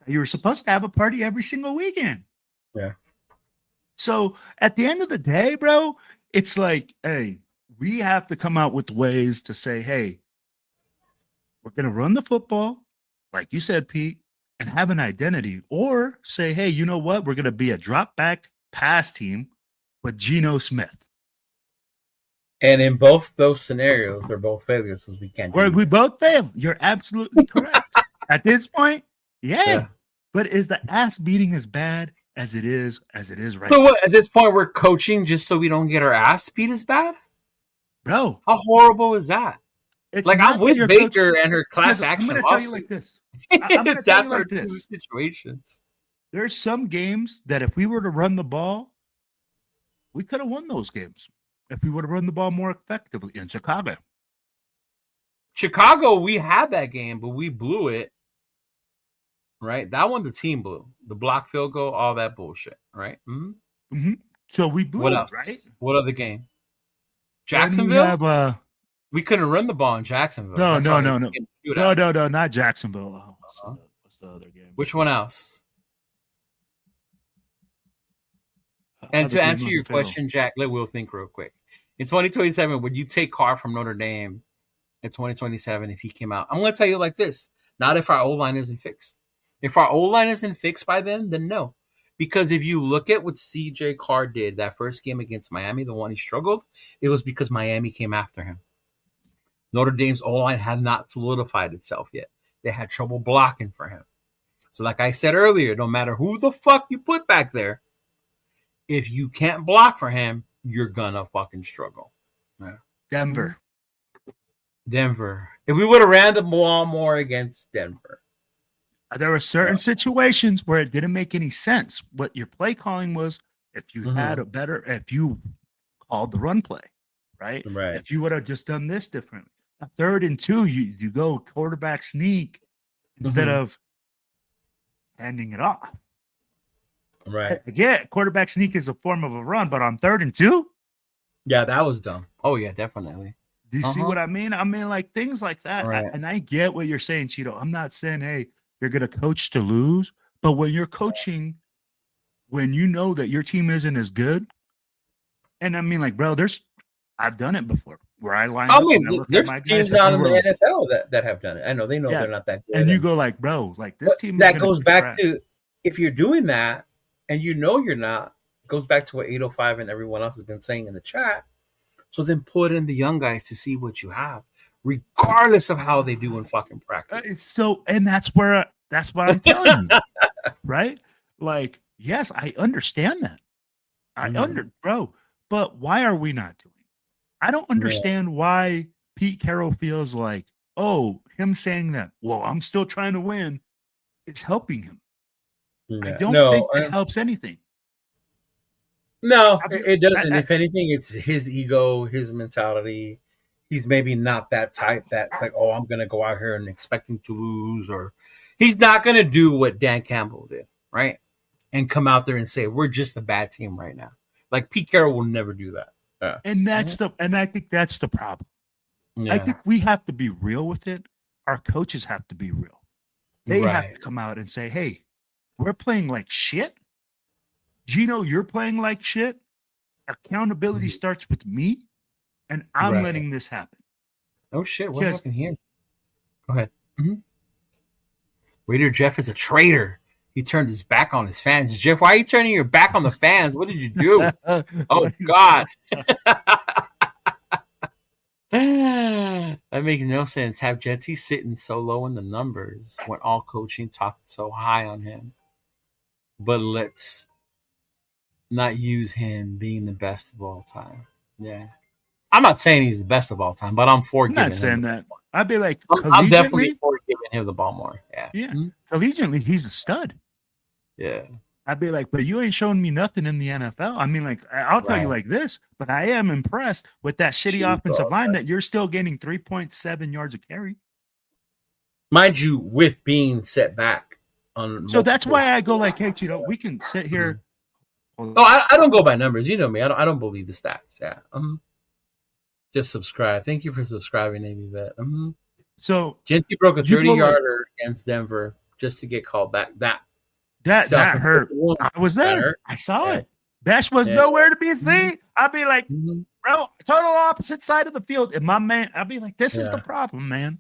you were supposed to have a party every single weekend. Yeah. So at the end of the day, bro, it's like, hey, we have to come out with ways to say, hey, we're going to run the football, like you said, Pete, and have an identity, or say, hey, you know what? We're going to be a drop back pass team with Geno Smith. And in both those scenarios, they're both failures because we can't. We both fail. You're absolutely correct. At this point, yeah. But is the ass beating as bad as it is right now? What, at this point, we're coaching just so we don't get our ass beat as bad? Bro. How horrible is that? It's like, I'm with Baker and her class action. I'm going to tell you like this. That's our two situations. There's some games that if we were to run the ball, we could have won those games. If we would have run the ball more effectively in Chicago. Chicago, we had that game, but we blew it. Right? That one, the team blew. The block field goal, all that bullshit. Right? So we blew what else? Right? What other game? Jacksonville? We couldn't run the ball in Jacksonville. No, not Jacksonville. What's the other game? Which one else? And to answer your question, Jack, we'll think real quick. In 2027, would you take Carr from Notre Dame in 2027 if he came out? I'm going to tell you like this. Not if our O-line isn't fixed. If our O-line isn't fixed by then no. Because if you look at what CJ Carr did that first game against Miami, the one he struggled, it was because Miami came after him. Notre Dame's O-line had not solidified itself yet. They had trouble blocking for him. So like I said earlier, no matter who the fuck you put back there, if you can't block for him, you're gonna fucking struggle. Yeah. Denver. Denver. If we would have ran the ball more against Denver. There were certain situations where it didn't make any sense. What your play calling was, if you had if you called the run play, right? If you would have just done this differently. A 3rd and 2, you go quarterback sneak instead of handing it off. Right. Again, quarterback sneak is a form of a run, but on 3rd and 2? Yeah, that was dumb. Oh, yeah, definitely. Do you see what I mean? I mean, like things like that. Right. And I get what you're saying, Cheeto. I'm not saying, hey, you're going to coach to lose. But when you're coaching, when you know that your team isn't as good, and I mean, like, bro, I've done it before where I line up and I look there's at my guys teams out in the NFL that have done it. I know they know they're not that good. And you go like, bro, like this team. That goes back to if you're doing that and you know you're not, it goes back to what 805 and everyone else has been saying in the chat. So then put in the young guys to see what you have, regardless of how they do in fucking practice. And that's what I'm telling you, right? Like, yes, I understand that. Bro, but why are we not doing it? I don't understand why Pete Carroll feels like, him saying that, well, I'm still trying to win, it's helping him. I don't think it helps anything. No, it doesn't. If anything, it's his ego, his mentality. He's maybe not that type that's like, I'm going to go out here and expecting to lose, or he's not going to do what Dan Campbell did, right? And come out there and say, we're just a bad team right now. Like Pete Carroll will never do that. Yeah. And I think that's the problem. Yeah. I think we have to be real with it. Our coaches have to be real. They have to come out and say, hey, we're playing like shit. Gino, you're playing like shit. Accountability starts with me, and I'm letting this happen. Oh, shit. What happened here? Go ahead. Raider Jeff is a traitor. He turned his back on his fans. Jeff, why are you turning your back on the fans? What did you do? Oh, God. That makes no sense. Have Jetty sitting so low in the numbers when all coaching talked so high on him. But let's not use him being the best of all time. Yeah. I'm not saying he's the best of all time, but I'm for giving him. I'm not saying that. I'd be like, I'm definitely for giving him the ball more. Yeah. Yeah. Collegiately, he's a stud. Yeah. I'd be like, but you ain't showing me nothing in the NFL. I mean, like, I'll tell you like this, but I am impressed with that shitty offensive line that you're still getting 3.7 yards a carry. Mind you, with being set back on. So that's why I go like, hey, Cheeto, we can sit here. I don't go by numbers. You know me. I don't believe the stats. Yeah. Just subscribe. Thank you for subscribing, Navy Vet. So Genty broke a 30-yarder against Denver just to get called back. That hurt. I was there. I saw it. Besh was nowhere to be seen. I'd be like, bro, total opposite side of the field. And my man, I'd be like, this is the problem, man.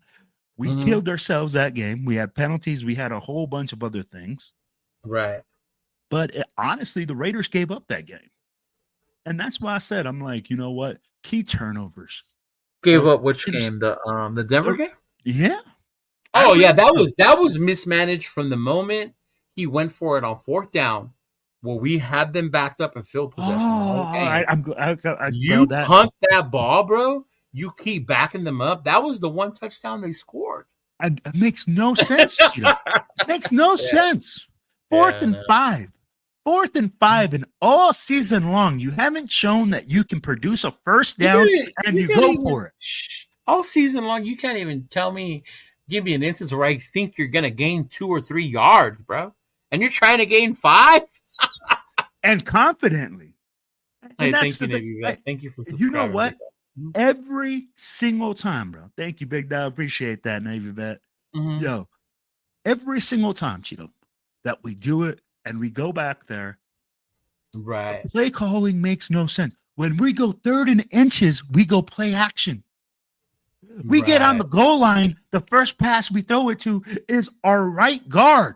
We killed ourselves that game. We had penalties. We had a whole bunch of other things. Right. But honestly, the Raiders gave up that game. And that's why I said, I'm like, you know what? Key turnovers. Gave up which game? The Denver game? Yeah. Oh, yeah. That was mismanaged from the moment he went for it on 4th down, where we had them backed up and field possession. You punt that ball, bro. You keep backing them up. That was the one touchdown they scored. And it makes no sense. It makes no sense. 4th and 5. 4th and 5, and all season long, you haven't shown that you can produce a first down and you go for it. All season long, you can't even give me an instance where I think you're going to gain 2 or 3 yards, bro. And you're trying to gain 5? And confidently. And thank you for subscribing. You know what? Every single time, bro. Thank you, Big Dog. Appreciate that, Navy Vet. Yo, every single time, Cheeto, that we do it and we go back there, right? Play calling makes no sense. When we go 3rd and inches, we go play action. We get on the goal line. The first pass we throw it to is our right guard.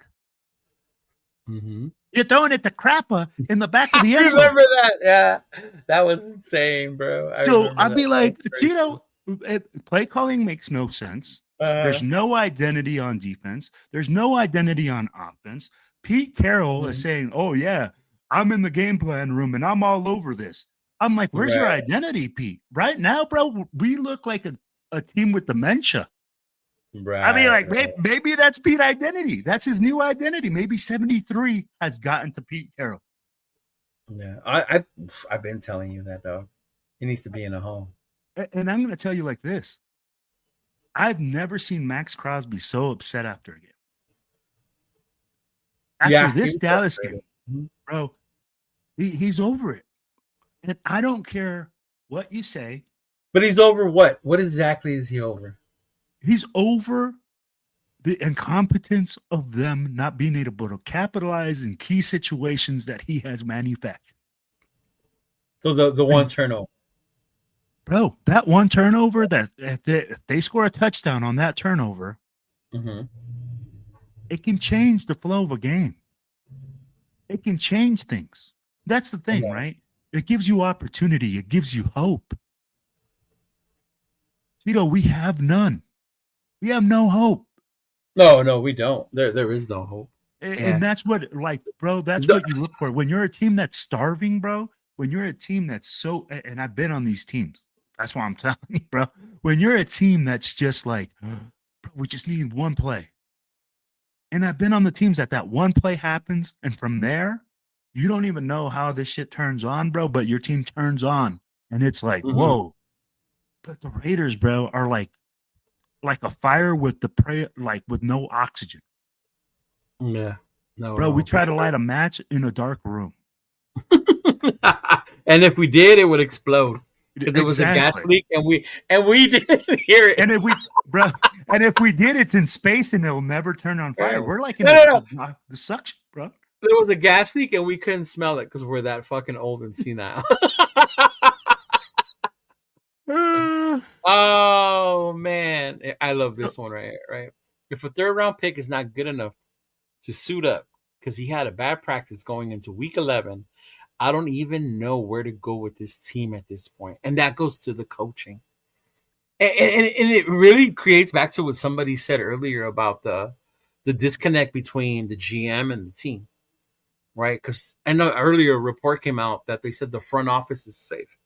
You're throwing it to Crappa in the back of the end zone. Remember that? Yeah, that was insane, bro. I'd be like, Cheeto, play calling makes no sense. There's no identity on defense. There's no identity on offense. Pete Carroll is saying, oh, yeah, I'm in the game plan room and I'm all over this. I'm like, where's your identity, Pete? Right now, bro, we look like a team with dementia. Right. I mean, like, maybe that's Pete's identity. That's his new identity. Maybe 73 has gotten to Pete Carroll. Yeah, I've been telling you that, though. He needs to be in a home. And I'm going to tell you like this. I've never seen Max Crosby so upset after a game. After this Dallas game, bro, he's over it. And I don't care what you say. But he's over what? What exactly is he over? He's over the incompetence of them not being able to capitalize in key situations that he has manufactured. So the one turnover. Bro, that one turnover, that if they score a touchdown on that turnover, it can change the flow of a game. It can change things. That's the thing, right? It gives you opportunity. It gives you hope. We have none. We have no hope. No, we don't. There is no hope. And that's what, like, bro, that's what you look for. When you're a team that's starving, bro, when you're a team that's so, and I've been on these teams. That's why I'm telling you, bro. When you're a team that's just like, bro, we just need one play. And I've been on the teams that one play happens. And from there, you don't even know how this shit turns on, bro, but your team turns on. And it's like, whoa. But the Raiders, bro, are like a fire with with no oxygen. Yeah. No, bro, we try to light a match in a dark room. And if we did, it would explode. If there was a gas leak and we didn't hear it. And if we did, it's in space and it'll never turn on fire. Yeah. We're like in the suction, bro. There was a gas leak and we couldn't smell it because we're that fucking old and senile. Oh man, I love this one right. If a third round pick is not good enough to suit up because he had a bad practice going into week 11, I don't even know where to go with this team at this point. And that goes to the coaching. And it really creates back to what somebody said earlier about the disconnect between the GM and the team, right? Because I know earlier a report came out that they said the front office is safe,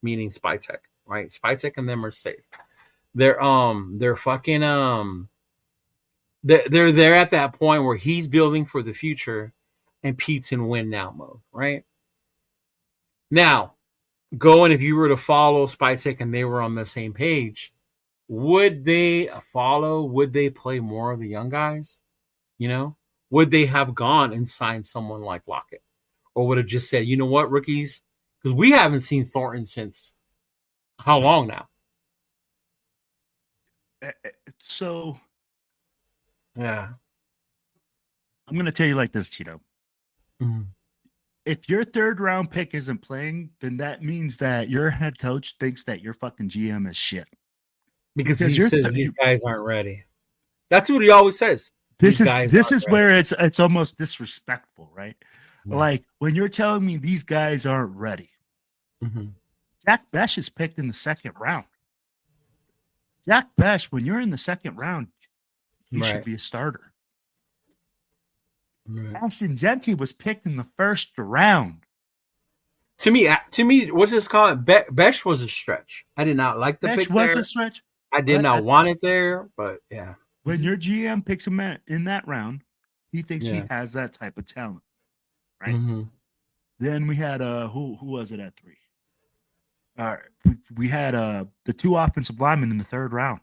meaning Spytech, right? Spytech and them are safe. They're fucking they're there at that point where he's building for the future and Pete's in win now mode, right? Now, and if you were to follow Spytech and they were on the same page, would they follow? Would they play more of the young guys? Would they have gone and signed someone like Lockett? Or would have just said, you know what, rookies? Because we haven't seen Thornton since how long now? So, yeah. I'm going to tell you like this, Cheeto. Mm-hmm. If your third round pick isn't playing, then that means that your head coach thinks that your fucking GM is shit. Because he says these guys aren't ready. That's what he always says. This is where it's almost disrespectful, right? Yeah. Like when you're telling me these guys aren't ready. Mm-hmm. Jack Besh is picked in the second round. Jack Besh, when you're in the second round, he should be a starter. Right. Ashton Genty was picked in the first round. To me, what's this called? Besh was a stretch. I did not like the pick there. Besh was a stretch. I did not want it there, but yeah. When your GM picks him in that round, he thinks he has that type of talent, right? Mm-hmm. Then we had who was it at 3? We had the 2 offensive linemen in the third round.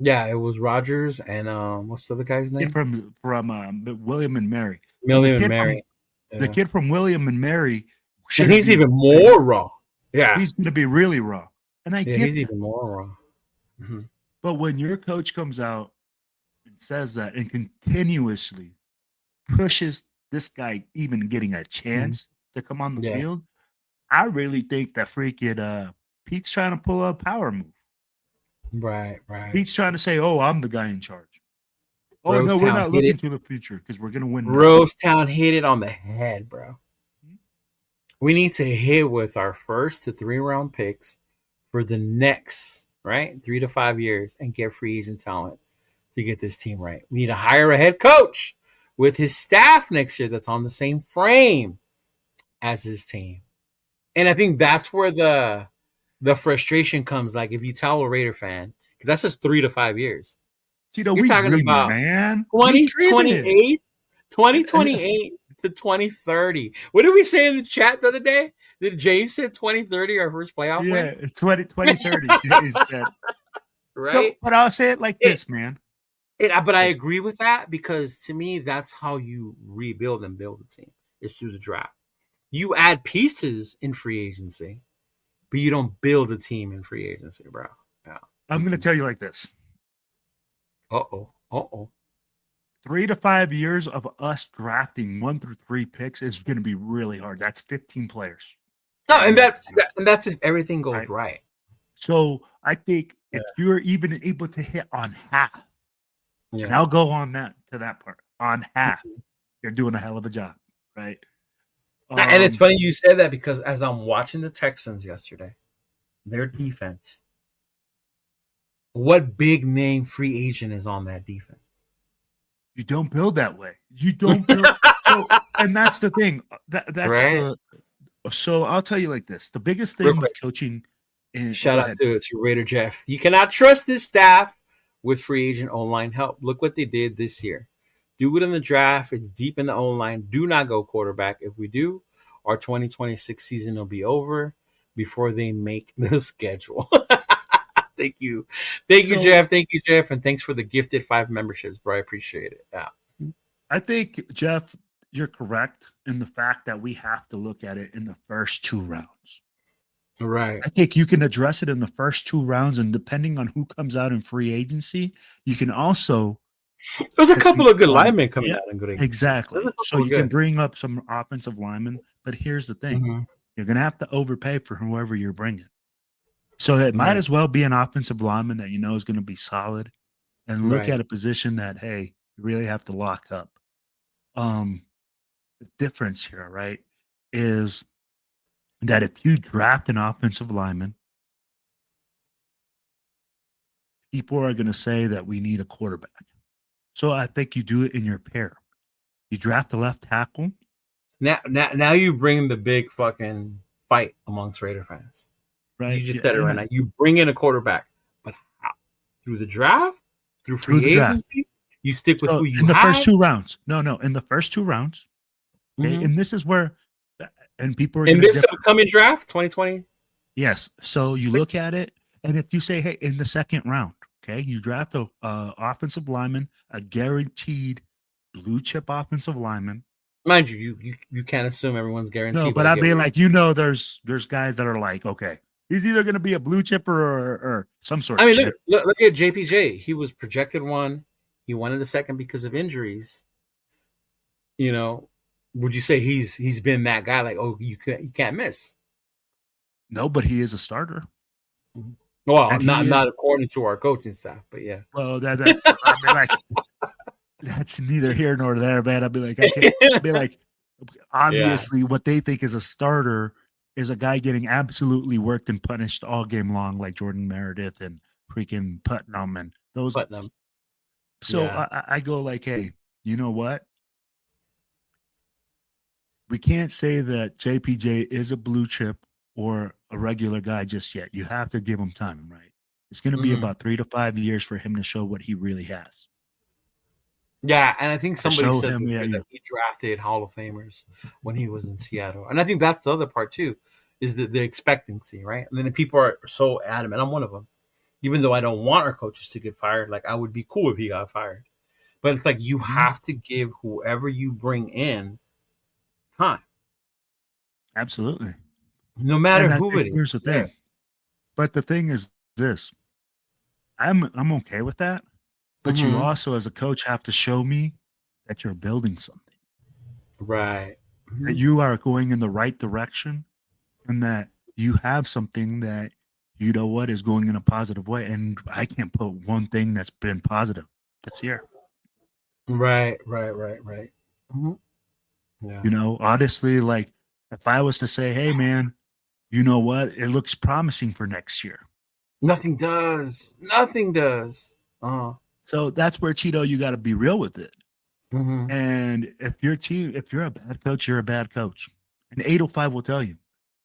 Yeah, it was Rogers and what's the other guy's name? From William and Mary. William and Mary. The kid from William and Mary. And he's even more raw. Yeah, he's going to be really raw. And he's even more raw. Mm-hmm. But when your coach comes out and says that and continuously pushes this guy even getting a chance to come on the field, I really think that freaking Pete's trying to pull a power move. Right. Pete's trying to say, "Oh, I'm the guy in charge." Oh no, we're not looking to the future because we're gonna win. Rosetown hit it on the head, bro. Mm-hmm. We need to hit with our 1st to 3 round picks for the next 3 to 5 years and get free agent talent to get this team right. We need to hire a head coach with his staff next year that's on the same frame as his team. And I think that's where the frustration comes. Like if you tell a Raider fan, because that's just 3 to 5 years. Tito, You're we talking dreaming, about man. We dreaming. 2028, 2028 to 2030. What did we say in the chat the other day? Did James say 2030 our first playoff Yeah, win? 2030. James said. So, Right? but I'll say it like this, man. But I agree with that because to me, that's how you rebuild and build a team is through the draft. You add pieces in free agency, but you don't build a team in free agency, bro. Yeah. I'm going to tell you like this. Uh-oh. 3 to 5 years of us drafting 1 through 3 picks is going to be really hard. That's 15 players. No, and that's if everything goes right. So I think if you're even able to hit on half, and I'll go on that to that part, on half, you're doing a hell of a job, right? And it's funny you said that because as I'm watching the Texans yesterday, their defense, what big name free agent is on that defense? You don't build that way. You don't build. So, and that's the thing. That's right. So I'll tell you like this: the biggest thing with coaching. Shout out to Raider Jeff. You cannot trust this staff with free agent online help. Look what they did this year. Do it in the draft. It's deep in the online. Do not go quarterback. If we do, our 2026 season will be over before they make the schedule. Thank you, Jeff. Thank you, Jeff, and thanks for the gifted 5 memberships, bro. I appreciate it. Yeah, I think Jeff, you're correct in the fact that we have to look at it in the first 2 rounds. Right. I think you can address it in the first 2 rounds, and depending on who comes out in free agency, you can also. There's a couple of good linemen coming out in good agency. Exactly. So you can bring up some offensive linemen, but here's the thing: you're going to have to overpay for whoever you're bringing. So it might as well be an offensive lineman that you know is going to be solid, and look at a position that hey, you really have to lock up. The difference here, right, is that if you draft an offensive lineman, people are going to say that we need a quarterback. So I think you do it in your pair. You draft a left tackle. Now you bring the big fucking fight amongst Raider fans. Right. You just said it right now. You bring in a quarterback, but how? Through the draft? Through free agency? You stick with who you in the first 2 rounds. No, in the first 2 rounds. Okay? And this is where and people are in this upcoming draft, 2020. Yes. So you look at it, and if you say, hey, in the second round, okay, you draft a offensive lineman, a guaranteed blue chip offensive lineman. Mind you can't assume everyone's guaranteed. No, but I mean, like, there's guys that are like, okay, he's either going to be a blue chipper or some sort of chip. Look at JPJ. He was projected 1. He won in the second because of injuries. Would you say he's been that guy? Like, oh, you can't miss. No, but he is a starter. Well, not according to our coaching staff, but yeah. Well, that's neither here nor there, man. I'd be like, I can't be like, obviously, what they think is a starter is a guy getting absolutely worked and punished all game long, like Jordan Meredith and freaking Putnam and those. Putnam. So I go like, hey, you know what? We can't say that JPJ is a blue chip or a regular guy just yet. You have to give him time, right? It's going to be about 3 to 5 years for him to show what he really has. Yeah, and I think somebody said that he drafted Hall of Famers when he was in Seattle. And I think that's the other part, too, is the expectancy, right? And then the people are so adamant. I'm one of them. Even though I don't want our coaches to get fired, like, I would be cool if he got fired. But it's like you have to give whoever you bring in time. Absolutely. No matter who it is. Here's the thing. But the thing is this. I'm okay with that. But you also, as a coach, have to show me that you're building something. Right. That you are going in the right direction and that you have something that, you know what, is going in a positive way. And I can't put one thing that's been positive this year. Right. Mm-hmm. Yeah. Honestly, like, if I was to say, hey, man, you know what? It looks promising for next year. Nothing does. So that's where, Cheeto, you got to be real with it. Mm-hmm. And if you're a bad coach, you're a bad coach. And 805 will tell you.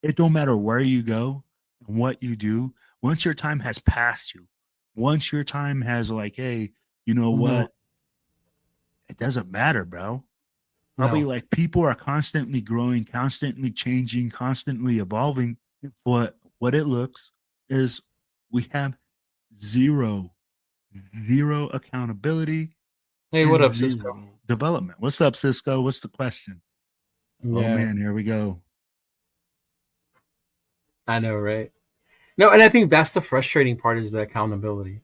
It don't matter where you go and what you do. Once your time has passed you, once your time has like, hey, you know what? It doesn't matter, bro. Probably No. like people are constantly growing, constantly changing, constantly evolving. What it looks is we have zero, zero accountability Hey, and what up, Cisco? zero development. What's up, Cisco? What's the question? Oh Yeah, man, here we go. I know, right? No, and I think that's the frustrating part is the accountability,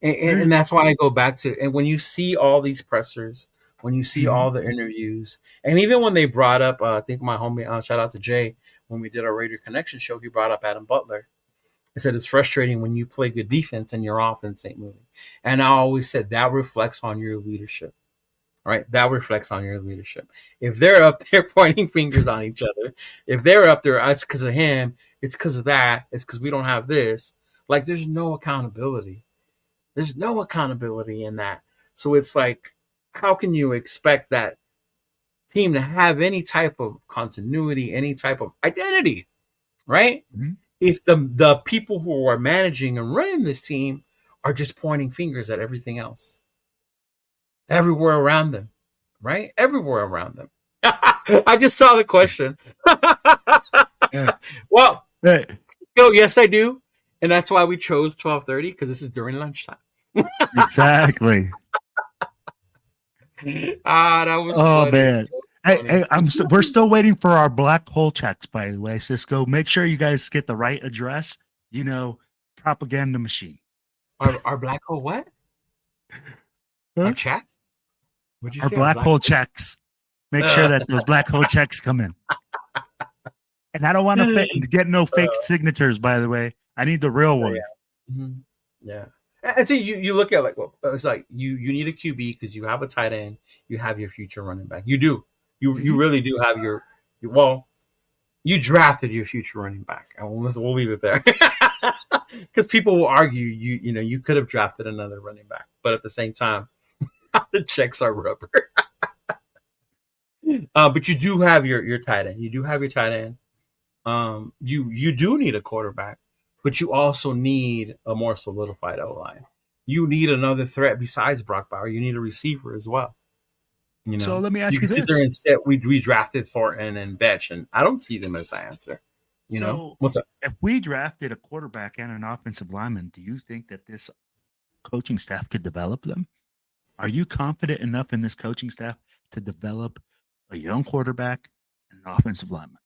and that's why I go back to and when you see all these pressers, when you see Mhm. all the interviews, and even when they brought up, I think my homie, shout out to Jay, when we did our Radio Connection show, he brought up Adam Butler. I said it's frustrating when you play good defense and your offense ain't moving, and I always said that reflects on your leadership. Right, that reflects on your leadership. If they're up there pointing fingers on each other, if they're up there, it's because of him, it's because of that, it's because we don't have this. Like, there's no accountability. There's no accountability in that. So it's like, how can you expect that team to have any type of continuity, any type of identity, right? Mhm. If the people who are managing and running this team are just pointing fingers at everything else, everywhere around them, right? Everywhere around them. I just saw the question. Yeah. Well, Hey, so yes, I do, and that's why we chose 12:30 because this is during lunchtime. exactly. That was Oh funny. man. Funny. Hey, we're still waiting for our black hole checks, by the way, Cisco. Make sure you guys get the right address. You know, propaganda machine. Our black hole what? Our Huh? chats? What'd you Our say? Our black black hole hole? checks. Make sure that those black hole checks come in. And I don't want to get no fake signatures, by the way. I need the real ones. Yeah. Mm-hmm. Yeah. And see, you look at like, well, it's like you need a QB because you have a tight end, you have your future running back. You do. You Mhm. really do have well, you drafted your future running back. And we'll leave it there. Because people will argue you could have drafted another running back, but at the same time, the checks are rubber. But you do have your tight end. You do have your tight end. You do need a quarterback, but you also need a more solidified O line. You need another threat besides Brock Bauer. You need a receiver as well. So let me You ask can you sit there this. and say we drafted Thornton and Betch, and I don't see them as the answer. So What's up? if we drafted a quarterback and an offensive lineman, do you think that this coaching staff could develop them? Are you confident enough in this coaching staff to develop a young quarterback and an offensive lineman?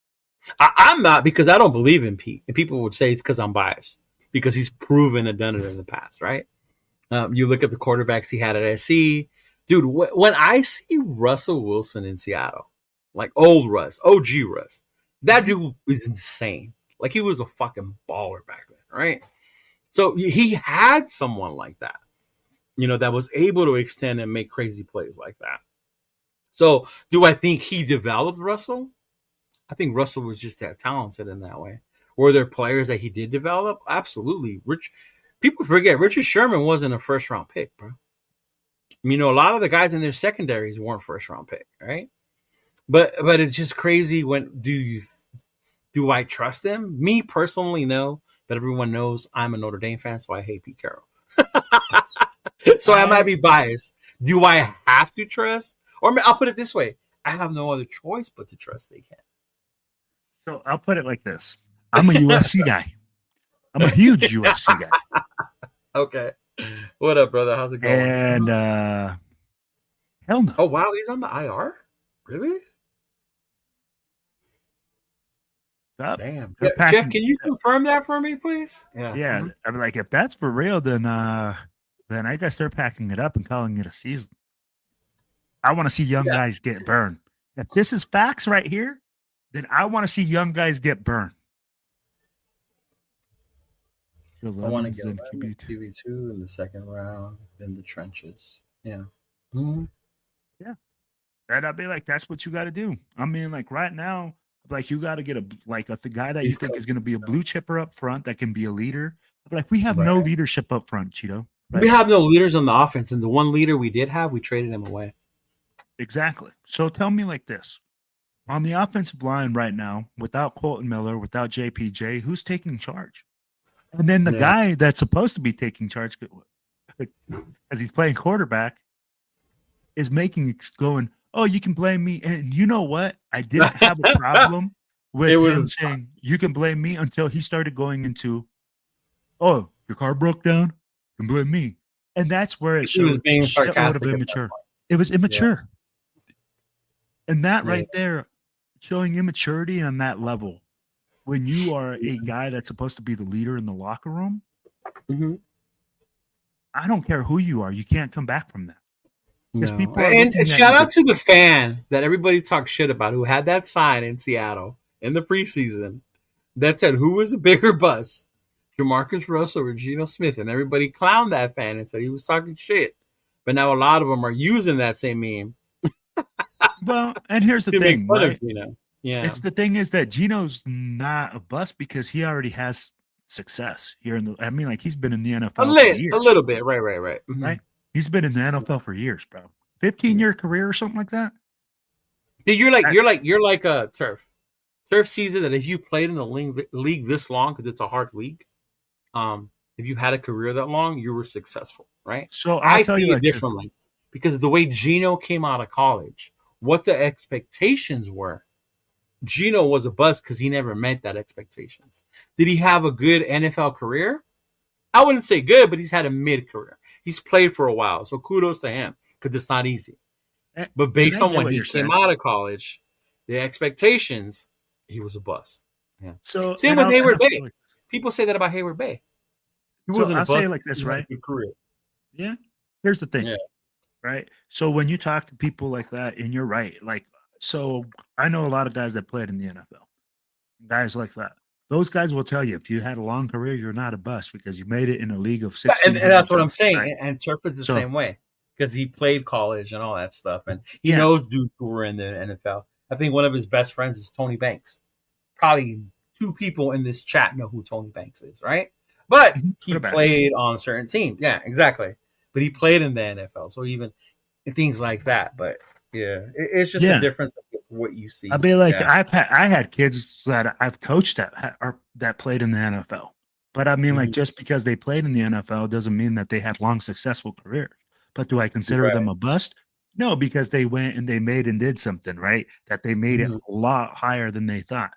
I'm not because I don't believe in Pete, and people would say it's because I'm biased because he's proven and done it in the past, right? You look at the quarterbacks he had at SC, dude. When I see Russell Wilson in Seattle, like old Russ, OG Russ, that Mhm. dude was insane. Like he was a fucking baller back then, right? So he had someone like that, that was able to extend and make crazy plays like that. So do I think he developed Russell? I think Russell was just that talented in that way. Were there players that he did develop? Absolutely. People forget Richard Sherman wasn't a first round pick, bro. A lot of the guys in their secondaries weren't first round pick, right? But it's just crazy. When do I trust them? Me personally, no. But everyone knows I'm a Notre Dame fan, so I hate Pete Carroll. So I might I be biased. Do I have to trust? Or I'll put it this way: I have no other choice but to trust they so I'll put it like this. I'm a USC guy. I'm a huge USC guy. Okay. What up, brother? How's it going? And hell no. Oh wow, he's on the IR. Really? Stop. Damn. They're Jeff, packing. can you confirm that for me, please? Yeah. Yeah. Mhm. I'm like, if that's for real, then I guess they're packing it up and calling it a season. I want to see young Yeah. guys get burned. If this is facts right here, then I want to see young guys get burned. The I want to Lemons, get then 11 QB2. QB2 in the second round, then the trenches. Yeah. Mhm. Yeah. And I'd be like, that's what you got to do. I mean, like right now, like you got to get the guy that you He's think is coaching. going to be a blue chipper up front that can be a leader. But like we have Right. no leadership up front, Cheeto. We Right? have no leaders on the offense, and the one leader we did have, we traded him away. Exactly. So tell me like this. on the offensive line right now, without Colton Miller, without JPJ, who's taking charge? And then the guy that's supposed to be taking charge, as he's playing quarterback, is going, oh, you can blame me. And you know what? I didn't have a problem with him saying, you can blame me, until he started going into, oh, your car broke down? You can blame me. And that's where it showed a shitload of immature. It was immature. Yeah. And that right there, showing immaturity on that level, when you are a guy that's supposed to be the leader in the locker room, I don't care who you are. You can't come back from that. No. And shout out to the fan that everybody talks shit about, who had that sign in Seattle in the preseason that said, who was a bigger bust, Jamarcus Russell or Geno Smith? And everybody clowned that fan and said he was talking shit. But now a lot of them are using that same meme. Well, and here's the thing, right? Yeah, it's the thing is that Geno's not a bust because he already has success here in the. I mean, like, he's been in the NFL for years. A little bit, right, right. He's been in the NFL for years, bro. 15-year career or something like that. Dude, you're like a Turf. Turf sees it that if you played in the league this long, because it's a hard league, if you had a career that long, you were successful, right? So I see it differently because of the way Geno came out of college, what the expectations were. Geno was a bust because he never met that expectations. Did he have a good NFL career? I wouldn't say good, but he's had a mid career. He's played for a while, so kudos to him because it's not easy. But based on when he came out of college, the expectations, he was a bust. Yeah. So same with Hayward Bay. People say that about Hayward Bay. I'll say it like this, right? Career. Yeah. Here's the thing, right? So when you talk to people like that, and you're right, like, so I know a lot of guys that played in the NFL, guys like that. Those guys will tell you if you had a long career, you're not a bust because you made it in a league of 16. And that's what I'm saying. Right? And Turf is the same way because he played college and all that stuff. And he knows dudes who were in the NFL. I think one of his best friends is Tony Banks. Probably 2 people in this chat know who Tony Banks is, right? But he played on certain teams. Yeah, exactly. But he played in the NFL. So even things like that. But yeah, it's just a difference of what you see. I mean, like, I had kids that I've coached that played in the NFL, but I mean, like, just because they played in the NFL doesn't mean that they had long, successful careers. But do I consider them a bust? No, because they went and they made and did something, right? That they made it a lot higher than they thought.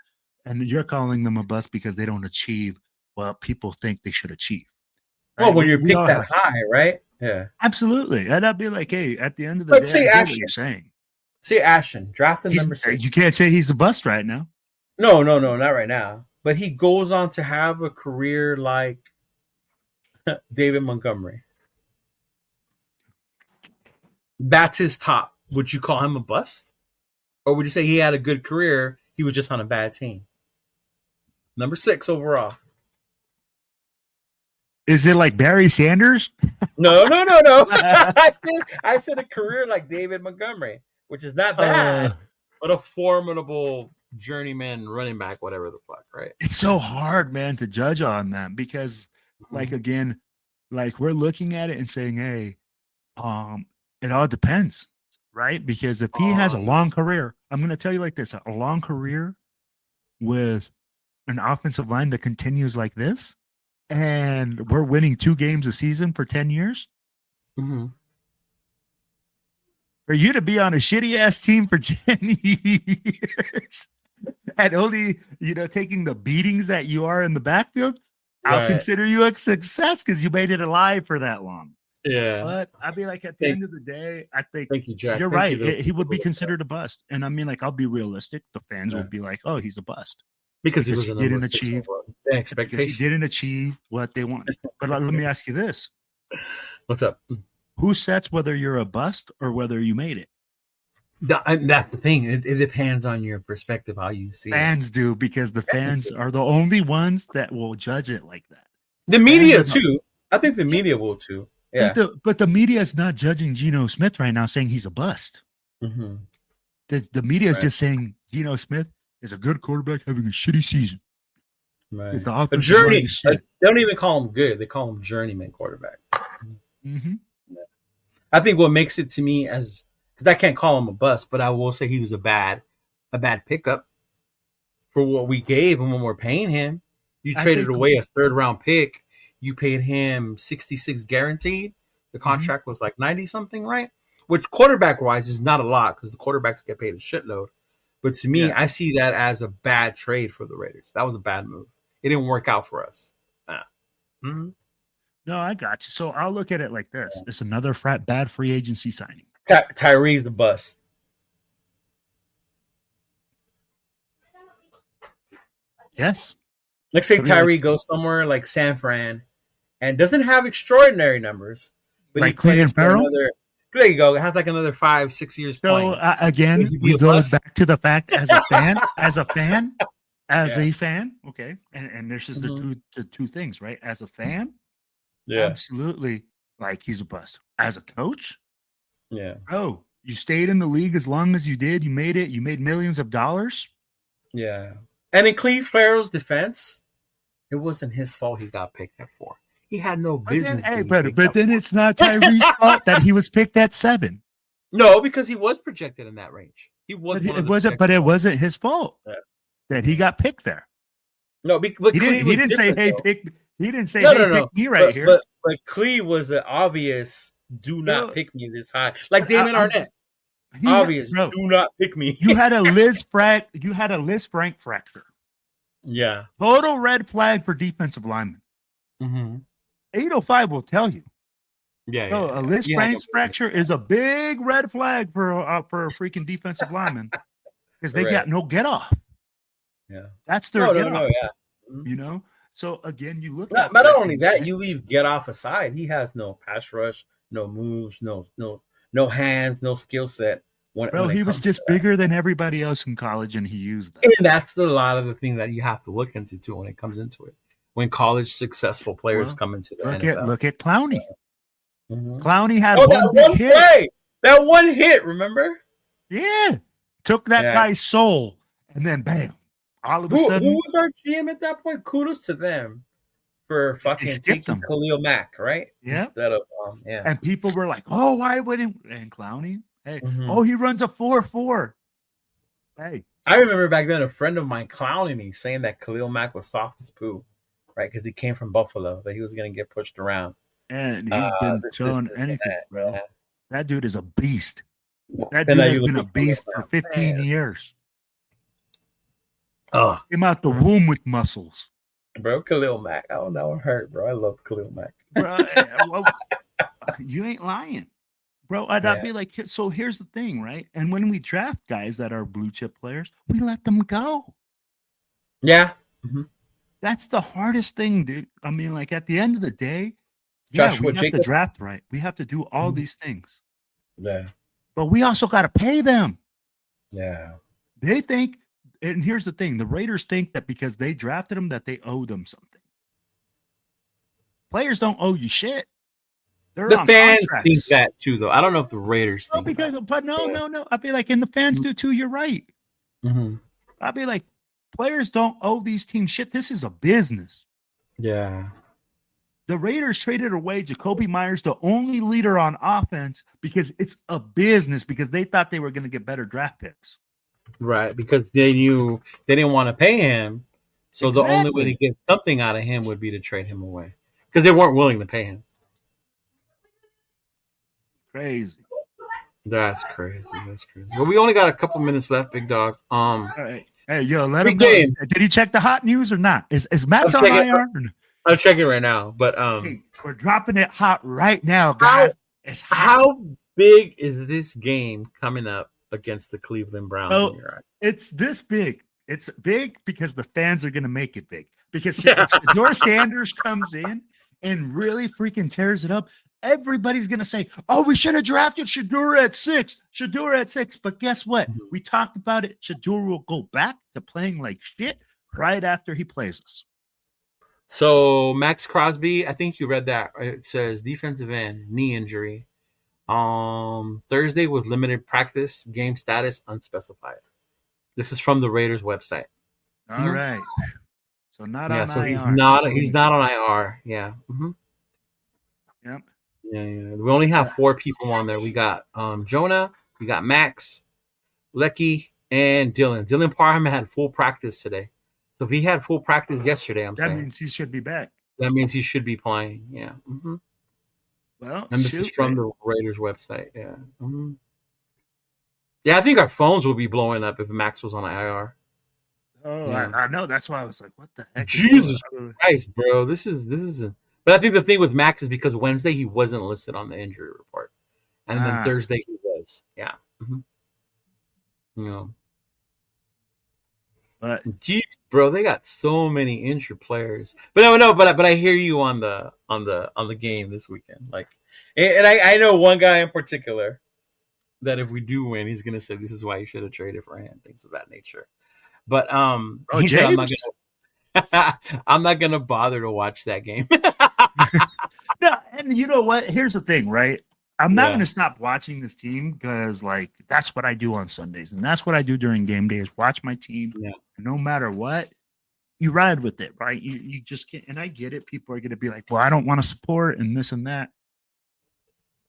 And you're calling them a bust because they don't achieve what people think they should achieve. Right? Well, when you're picked that high, right? Yeah, absolutely. And I'd be like, hey, at the end of the day, I hear what you're saying. See Ashton, drafted number 6. You can't say he's a bust right now. No, not right now. But he goes on to have a career like David Montgomery. That's his top. Would you call him a bust? Or would you say he had a good career, he was just on a bad team? Number 6 overall. Is it like Barry Sanders? No. I said a career like David Montgomery, which is not bad, but a formidable journeyman running back, whatever the fuck, right? It's so hard, man, to judge on that because, like, again, like, we're looking at it and saying, hey, it all depends, right? Because if he has a long career, I'm going to tell you like this, a long career with an offensive line that continues like this, and we're winning 2 games a season for 10 years. For you to be on a shitty ass team for 10 years and only, taking the beatings that you are in the backfield, I'll consider you a success because you made it alive for that long. Yeah. But I'd be like, at the end of the day, I think thank you, Jack. You're right. He would be considered a bust. And I mean, like, I'll be realistic. The fans would be like, oh, he's a bust. Because he didn't achieve expectations. He didn't achieve what they wanted. But let me ask you this: what's up? Who sets whether you're a bust or whether you made it? That's the thing. It depends on your perspective, how you see fans do, because the fans are the only ones that will judge it like that. The media too. I think the media will too. Yeah. But the media is not judging Geno Smith right now, saying he's a bust. The media is just saying Geno Smith is a good quarterback having a shitty season. Right. It's the journey. They don't even call him good. They call him journeyman quarterback. I think what makes it to me because I can't call him a bust, but I will say he was a bad a bad pickup for what we gave him when we're paying him. You I traded think- away a 3rd round pick. You paid him 66 guaranteed. The contract was like 90 something, right? Which quarterback wise is not a lot because the quarterbacks get paid a shitload. But to me, I see that as a bad trade for the Raiders. That was a bad move. It didn't work out for us. No, I got you. So I'll look at it like this: it's another bad free agency signing. Tyree's the bust. Yes. Let's say Tyree goes somewhere like San Fran and doesn't have extraordinary numbers, but like he plays Cleveland for Farrell? another. There you go. It has like another 5-6 years So playing. again, Would he be we a go bust? back to the fact as a fan, a fan. Okay, and there's just the two things, right? As a fan, absolutely, like he's a bust. As a coach, bro, you stayed in the league as long as you did. You made it. You made millions of dollars. Yeah. And in Cleve Farrell's defense, it wasn't his fault he got picked at 4. He had no business. But then it's not Tyree's fault that he was picked at 7. No, because he was projected in that range. He was. But it wasn't his fault that he got picked there. No, but he didn't say, "Hey, though. pick." He didn't say, No, "Hey, pick me right here." But Cleve was an obvious. Do not pick me this high, like Damon Arnett. Obvious. Do not pick me. You had a Liz Frank. You had a Liz Frank fracture. Yeah. Total red flag for defensive linemen. 805 will tell you. A Liz Frank's fracture is a big red flag for a freaking defensive lineman because they got no get off. Yeah, that's their get off. You know. So again, you look. But not only that, you leave get off aside. He has no pass rush, no moves, no hands, no skill set. Bro, he was just bigger than everybody else in college, and he used that. And that's a lot of the thing that you have to look into too when it comes into it. When college successful players come into the NFL. Look at Clowney. Clowney had one hit. Play. That one hit, remember? Yeah. Took that guy's soul, and then bam. All of a sudden. Who was our GM at that point? Kudos to them for fucking taking Khalil Mack, right? Yeah. Instead of, And people were like, oh, why wouldn't. And Clowney, hey, he runs a 4.4. Hey. I remember back then a friend of mine clowning me saying that Khalil Mack was soft as poo, right? Because he came from Buffalo, that he was going to get pushed around. And he's been showing anything, bro. Yeah. That dude is a beast. That dude has been a beast for 15 years. Came out the womb with muscles. Bro, Khalil Mack. Oh, that one hurt, bro. I love Khalil Mack. Bro, you ain't lying. Bro, I'd be like, so here's the thing, right? And when we draft guys that are blue chip players, we let them go. Yeah. That's the hardest thing, dude. I mean, like at the end of the day, we have to draft right. We have to do all these things. Yeah. But we also got to pay them. Yeah. They think, and here's the thing, the Raiders think that because they drafted them that they owe them something. Players don't owe you shit. The fans think that too, though. I don't know if the Raiders think that. But no. I'd be like, and the fans do too. You're right. I'd be like, players don't owe these teams shit. This is a business. Yeah. The Raiders traded away Jacoby Myers, the only leader on offense, because it's a business, because they thought they were going to get better draft picks. Right, because they knew they didn't want to pay him. So the only way to get something out of him would be to trade him away. Because they weren't willing to pay him. Crazy. That's crazy. Well, we only got a couple minutes left, big dog. All right. Hey, yo, let him know. Did he check the hot news or not? Is Max on IR? I'm checking right now, but hey, we're dropping it hot right now, guys. It's hot. How big is this game coming up against the Cleveland Browns? Oh, it's this big. It's big because the fans are going to make it big. Because if Shedeur Sanders comes in and really freaking tears it up, everybody's going to say, oh, we should have drafted Shedeur at 6. But guess what? We talked about it. Shedeur will go back to playing like shit right after he plays us. So Max Crosby, I think you read that. It says defensive end, knee injury. Thursday was limited practice, game status unspecified. This is from the Raiders website. All right. So not on so IR. He's not on IR. Yeah. Yep. Yeah. We only have 4 people on there. We got Jonah, we got Max, Lecky, and Dylan Parham had full practice today. So if he had full practice yesterday, that means he should be back. That means he should be playing. Yeah. Mm-hmm. Well, and this is from the Raiders website. Yeah. Mm-hmm. Yeah, I think our phones will be blowing up if Max was on IR. Oh, yeah. I know. That's why I was like, "What the heck?" Jesus Christ, bro! This is. But I think the thing with Max is because Wednesday he wasn't listed on the injury report, and then Thursday he was. Yeah. Mm-hmm. You know. But jeez, bro, they got so many injured players. But no, but I hear you on the game this weekend. Like, and I know one guy in particular that if we do win, he's gonna say this is why you should have traded for him, things of that nature. But he said I'm not gonna bother to watch that game. No, and you know what? Here's the thing, right? I'm not going to stop watching this team because, like, that's what I do on Sundays, and that's what I do during game days. Watch my team, no matter what. You ride with it, right? You just can't. And I get it. People are going to be like, "Well, I don't want to support and this and that."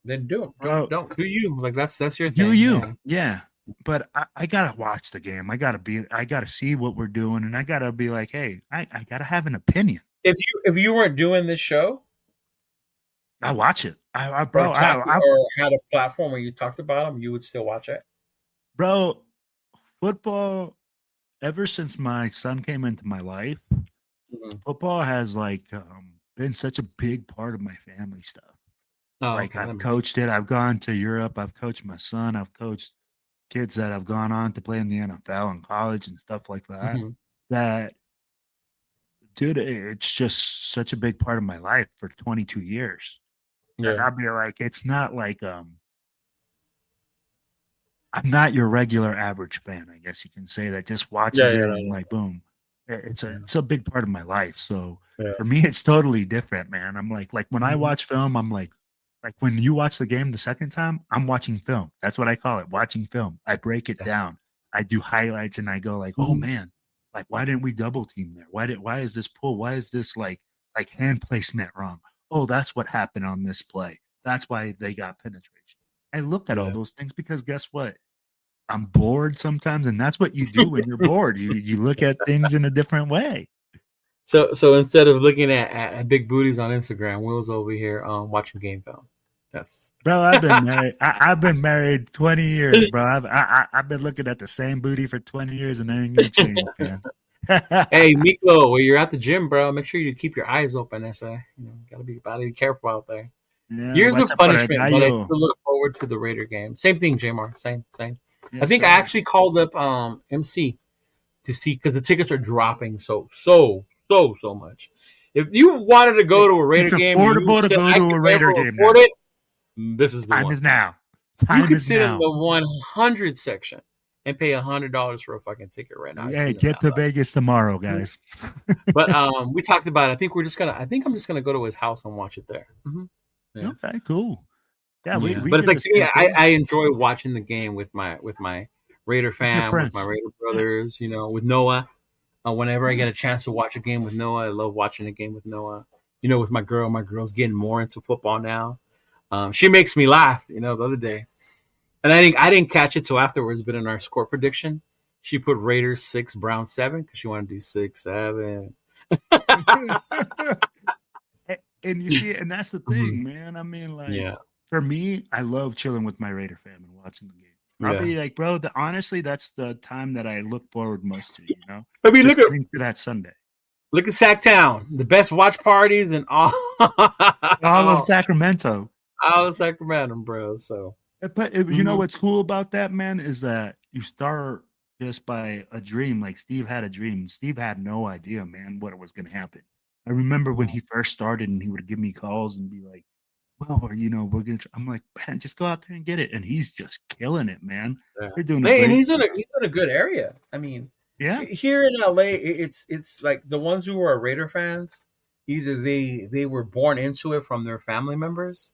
Then do it, bro. Don't do you like that's your thing. Do you? Man. Yeah. But I gotta watch the game. I gotta see what we're doing, and I gotta be like, hey, I gotta have an opinion. If you weren't doing this show, I watch it. I had a platform where you talked about them, you would still watch it, bro. Football. Ever since my son came into my life, football has been such a big part of my family stuff. Oh, like I've coached it. I've gone to Europe. I've coached my son. I've coached kids that have gone on to play in the NFL and college and stuff like that. Mm-hmm. That, dude, it's just such a big part of my life for 22 years. Yeah. And I'll be like, it's not like I'm not your regular average fan, I guess you can say, that just watches it and like boom. It's a big part of my life. So for me, it's totally different, man. I'm like when I watch film, I'm like when you watch the game the second time, I'm watching film. That's what I call it, watching film. I break it down. I do highlights and I go like, oh man, like why didn't we double team there? Why is this pull? Why is this like hand placement wrong? Oh, that's what happened on this play. That's why they got penetration. I look at all those things because guess what? I'm bored sometimes, and that's what you do when you're bored. You look at things in a different way. So instead of looking at big booties on Instagram, Will's over here watching game film. Yes, bro. I've been married. I've been married 20 years, bro. I've been looking at the same booty for 20 years, and that ain't gonna change, man. Hey, Miklo, when you're at the gym, bro, make sure you keep your eyes open. I say, gotta be careful out there. Yeah, here's a punishment, but I still look forward to the Raider game. Same thing, Jamar. Same. Yes, I think I actually called up MC to see because the tickets are dropping so much. If you wanted to go to a Raider game, it's affordable to go to a Raider game. This is the time one. Is now. Time you can sit in the 100 section and pay $100 for a fucking ticket right now. Yeah, get to Vegas tomorrow, guys. But we talked about it. I think I'm just gonna go to his house and watch it there. Mm-hmm. Yeah. Okay, cool. Yeah, we but it's like I enjoy watching the game with my Raider fam, with my Raider brothers, with Noah. Whenever I get a chance to watch a game with Noah, I love watching a game with Noah. With my girl's getting more into football now. She makes me laugh, the other day. And I didn't catch it till afterwards, but in our score prediction, she put Raiders 6, Browns 7, because she wanted to do 6-7. And you see, and that's the thing, man. I mean, for me, I love chilling with my Raider fam and watching the game. I'll be like, bro, honestly, that's the time that I look forward most to, I mean, look at that Sunday. Look at Sacktown, the best watch parties in all of Sacramento. All of Sacramento, bro. So, but you know what's cool about that, man, is that you start just by a dream. Like Steve had a dream. Steve had no idea, man, what was going to happen. I remember when he first started and he would give me calls and be like, well, we're going to, I'm like, man, just go out there and get it. And he's just killing it, man. Yeah. They're doing and he's in a good area. I mean, yeah, here in LA, it's like the ones who are Raider fans, either they were born into it from their family members,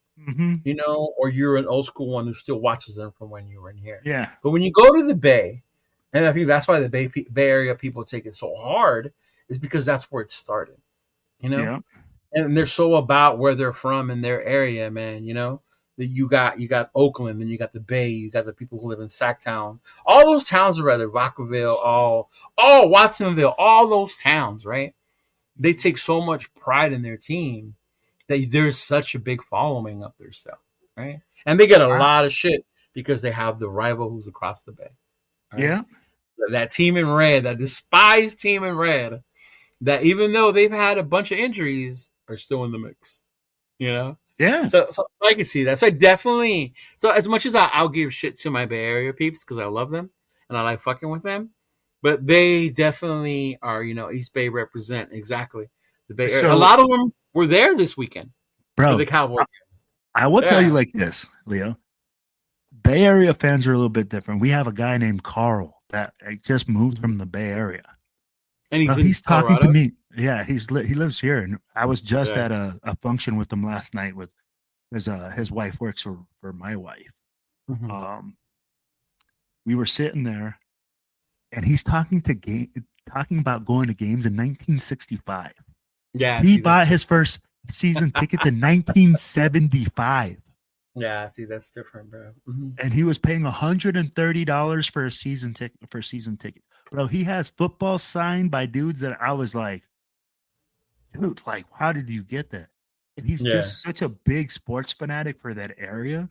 or you're an old school one who still watches them from when you were in here. Yeah. But when you go to the Bay, and I think that's why the Bay Area people take it so hard, is because that's where it started. Yeah. And they're so about where they're from in their area, man, You got Oakland, and you got the Bay, you got the people who live in Sacktown. All those towns are rather Vacaville, all Watsonville, all those towns, right? They take so much pride in their team that there's such a big following up there still, right? And they get a lot of shit because they have the rival who's across the Bay. Right? Yeah. That team in red, that despised team in red, that even though they've had a bunch of injuries, are still in the mix. You know? Yeah. So I can see that. So I definitely, so as much as I'll give shit to my Bay Area peeps because I love them and I like fucking with them, but they definitely are, East Bay represent exactly the Bay Area. So, a lot of them were there this weekend, bro. For the Cowboys. I will tell you like this, Leo. Bay Area fans are a little bit different. We have a guy named Carl that just moved from the Bay Area, and he's talking to me. Yeah, he lives here, and I was just at a function with him last night. With his wife works for my wife. Mm-hmm. We were sitting there, and he's talking about going to games in 1965. Yeah, he bought his first season tickets in 1975. Yeah, see, that's different, bro. Mm-hmm. And he was paying $130 for a season ticket. Bro, he has football signed by dudes that I was like, dude, like, how did you get that? And he's just such a big sports fanatic for that area.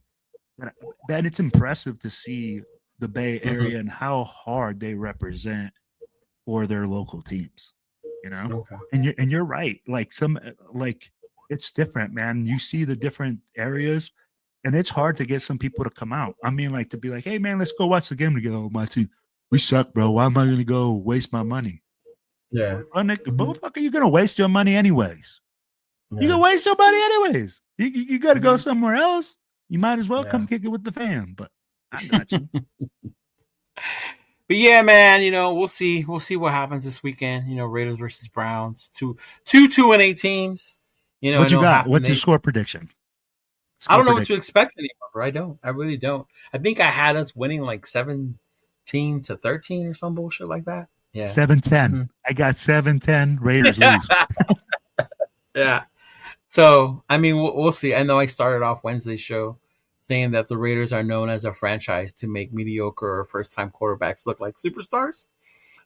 That it's impressive to see the Bay Area and how hard they represent for their local teams. Okay. And you're right. Like it's different, man. You see the different areas. And it's hard to get some people to come out. I mean, like to be like, hey, man, let's go watch the game together. Oh, my team, we suck, bro. Why am I going to go waste my money? Yeah. Motherfucker, you're going to waste your money anyways. Yeah. You're going to waste your money anyways. You got to go somewhere else. You might as well come kick it with the fam. But I got you. But yeah, man, we'll see. We'll see what happens this weekend. Raiders versus Browns. 2-2-8 teams. What you got? What's your score prediction? I don't know what to expect anymore, bro. I don't. I really don't. I think I had us winning like 17-13 or some bullshit like that. Yeah. 7-10. Mm-hmm. I got 7-10. Raiders lose. Yeah. So, I mean, we'll see. I know I started off Wednesday's show saying that the Raiders are known as a franchise to make mediocre or first-time quarterbacks look like superstars.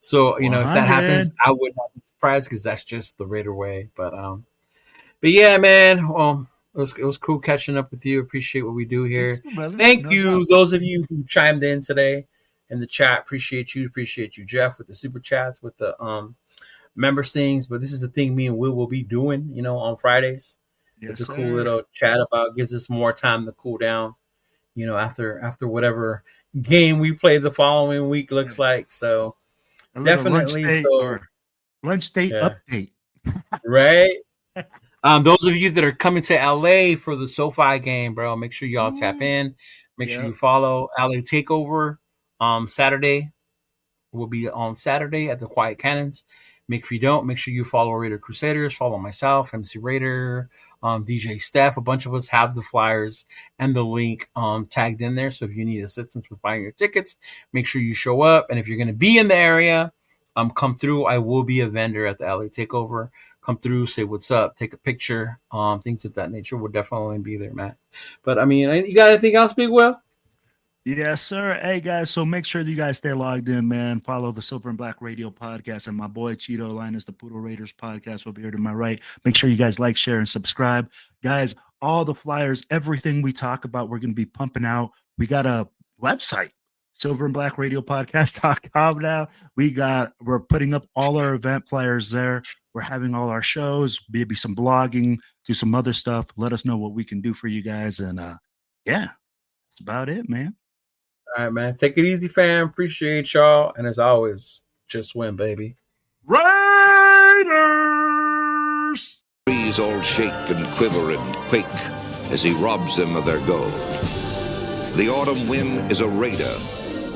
So, if that happens, I would not be surprised because that's just the Raider way. But yeah, man. It was cool catching up with you. Appreciate what we do here. Thank you, those of you who chimed in today in the chat. Appreciate you, Jeff, with the super chats, with the members things. But this is the thing me and Will be doing, on Fridays. Yes, it's a cool little chat about. Gives us more time to cool down, after whatever game we play the following week looks like. So definitely, lunch date update, right? Those of you that are coming to LA for the SoFi game, bro, make sure y'all tap in. Make sure you follow LA Takeover. Saturday will be on Saturday at the Quiet Cannons. If you don't, make sure you follow Raider Crusaders. Follow myself, MC Raider, DJ Steph. A bunch of us have the flyers and the link tagged in there. So if you need assistance with buying your tickets, make sure you show up. And if you're going to be in the area, come through. I will be a vendor at the LA Takeover. Come through, say what's up, take a picture, things of that nature. Will definitely be there, Matt. But I mean, you got anything else, Big Will? Yes, sir. Hey, guys, so make sure that you guys stay logged in, man. Follow the Silver and Black Radio podcast and my boy Cheeto Linus, the Puro Raiders podcast, will be here to my right. Make sure you guys like, share, and subscribe. Guys, all the flyers, everything we talk about, we're going to be pumping out. We got a website, Silver and Black Radio Podcast.com now. We're putting up all our event flyers there. We're having all our shows, maybe some blogging, do some other stuff. Let us know what we can do for you guys. And that's about it, man. All right, man. Take it easy, fam. Appreciate y'all. And as always, just win, baby. Raiders! Trees all shake and quiver and quake as he robs them of their gold. The autumn wind is a raider,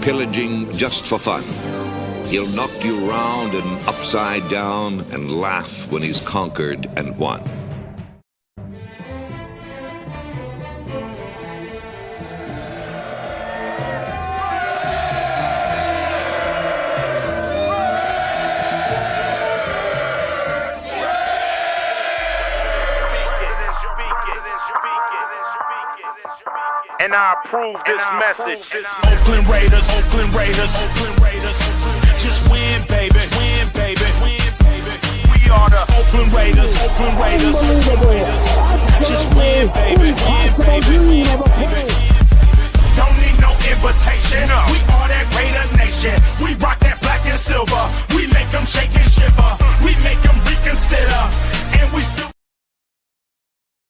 pillaging just for fun. He'll knock you round and upside down and laugh when he's conquered and won. Speak it. and I approve this message. Oakland Raiders, Oakland Raiders, Oakland Raiders. Just win, baby, win, baby, win, baby. We are the Oakland Raiders, Oakland Raiders, Oakland Raiders. Just win, baby, win, baby, win, baby. Don't need no invitation. We are that Raider Nation. We rock that black and silver. We make them shake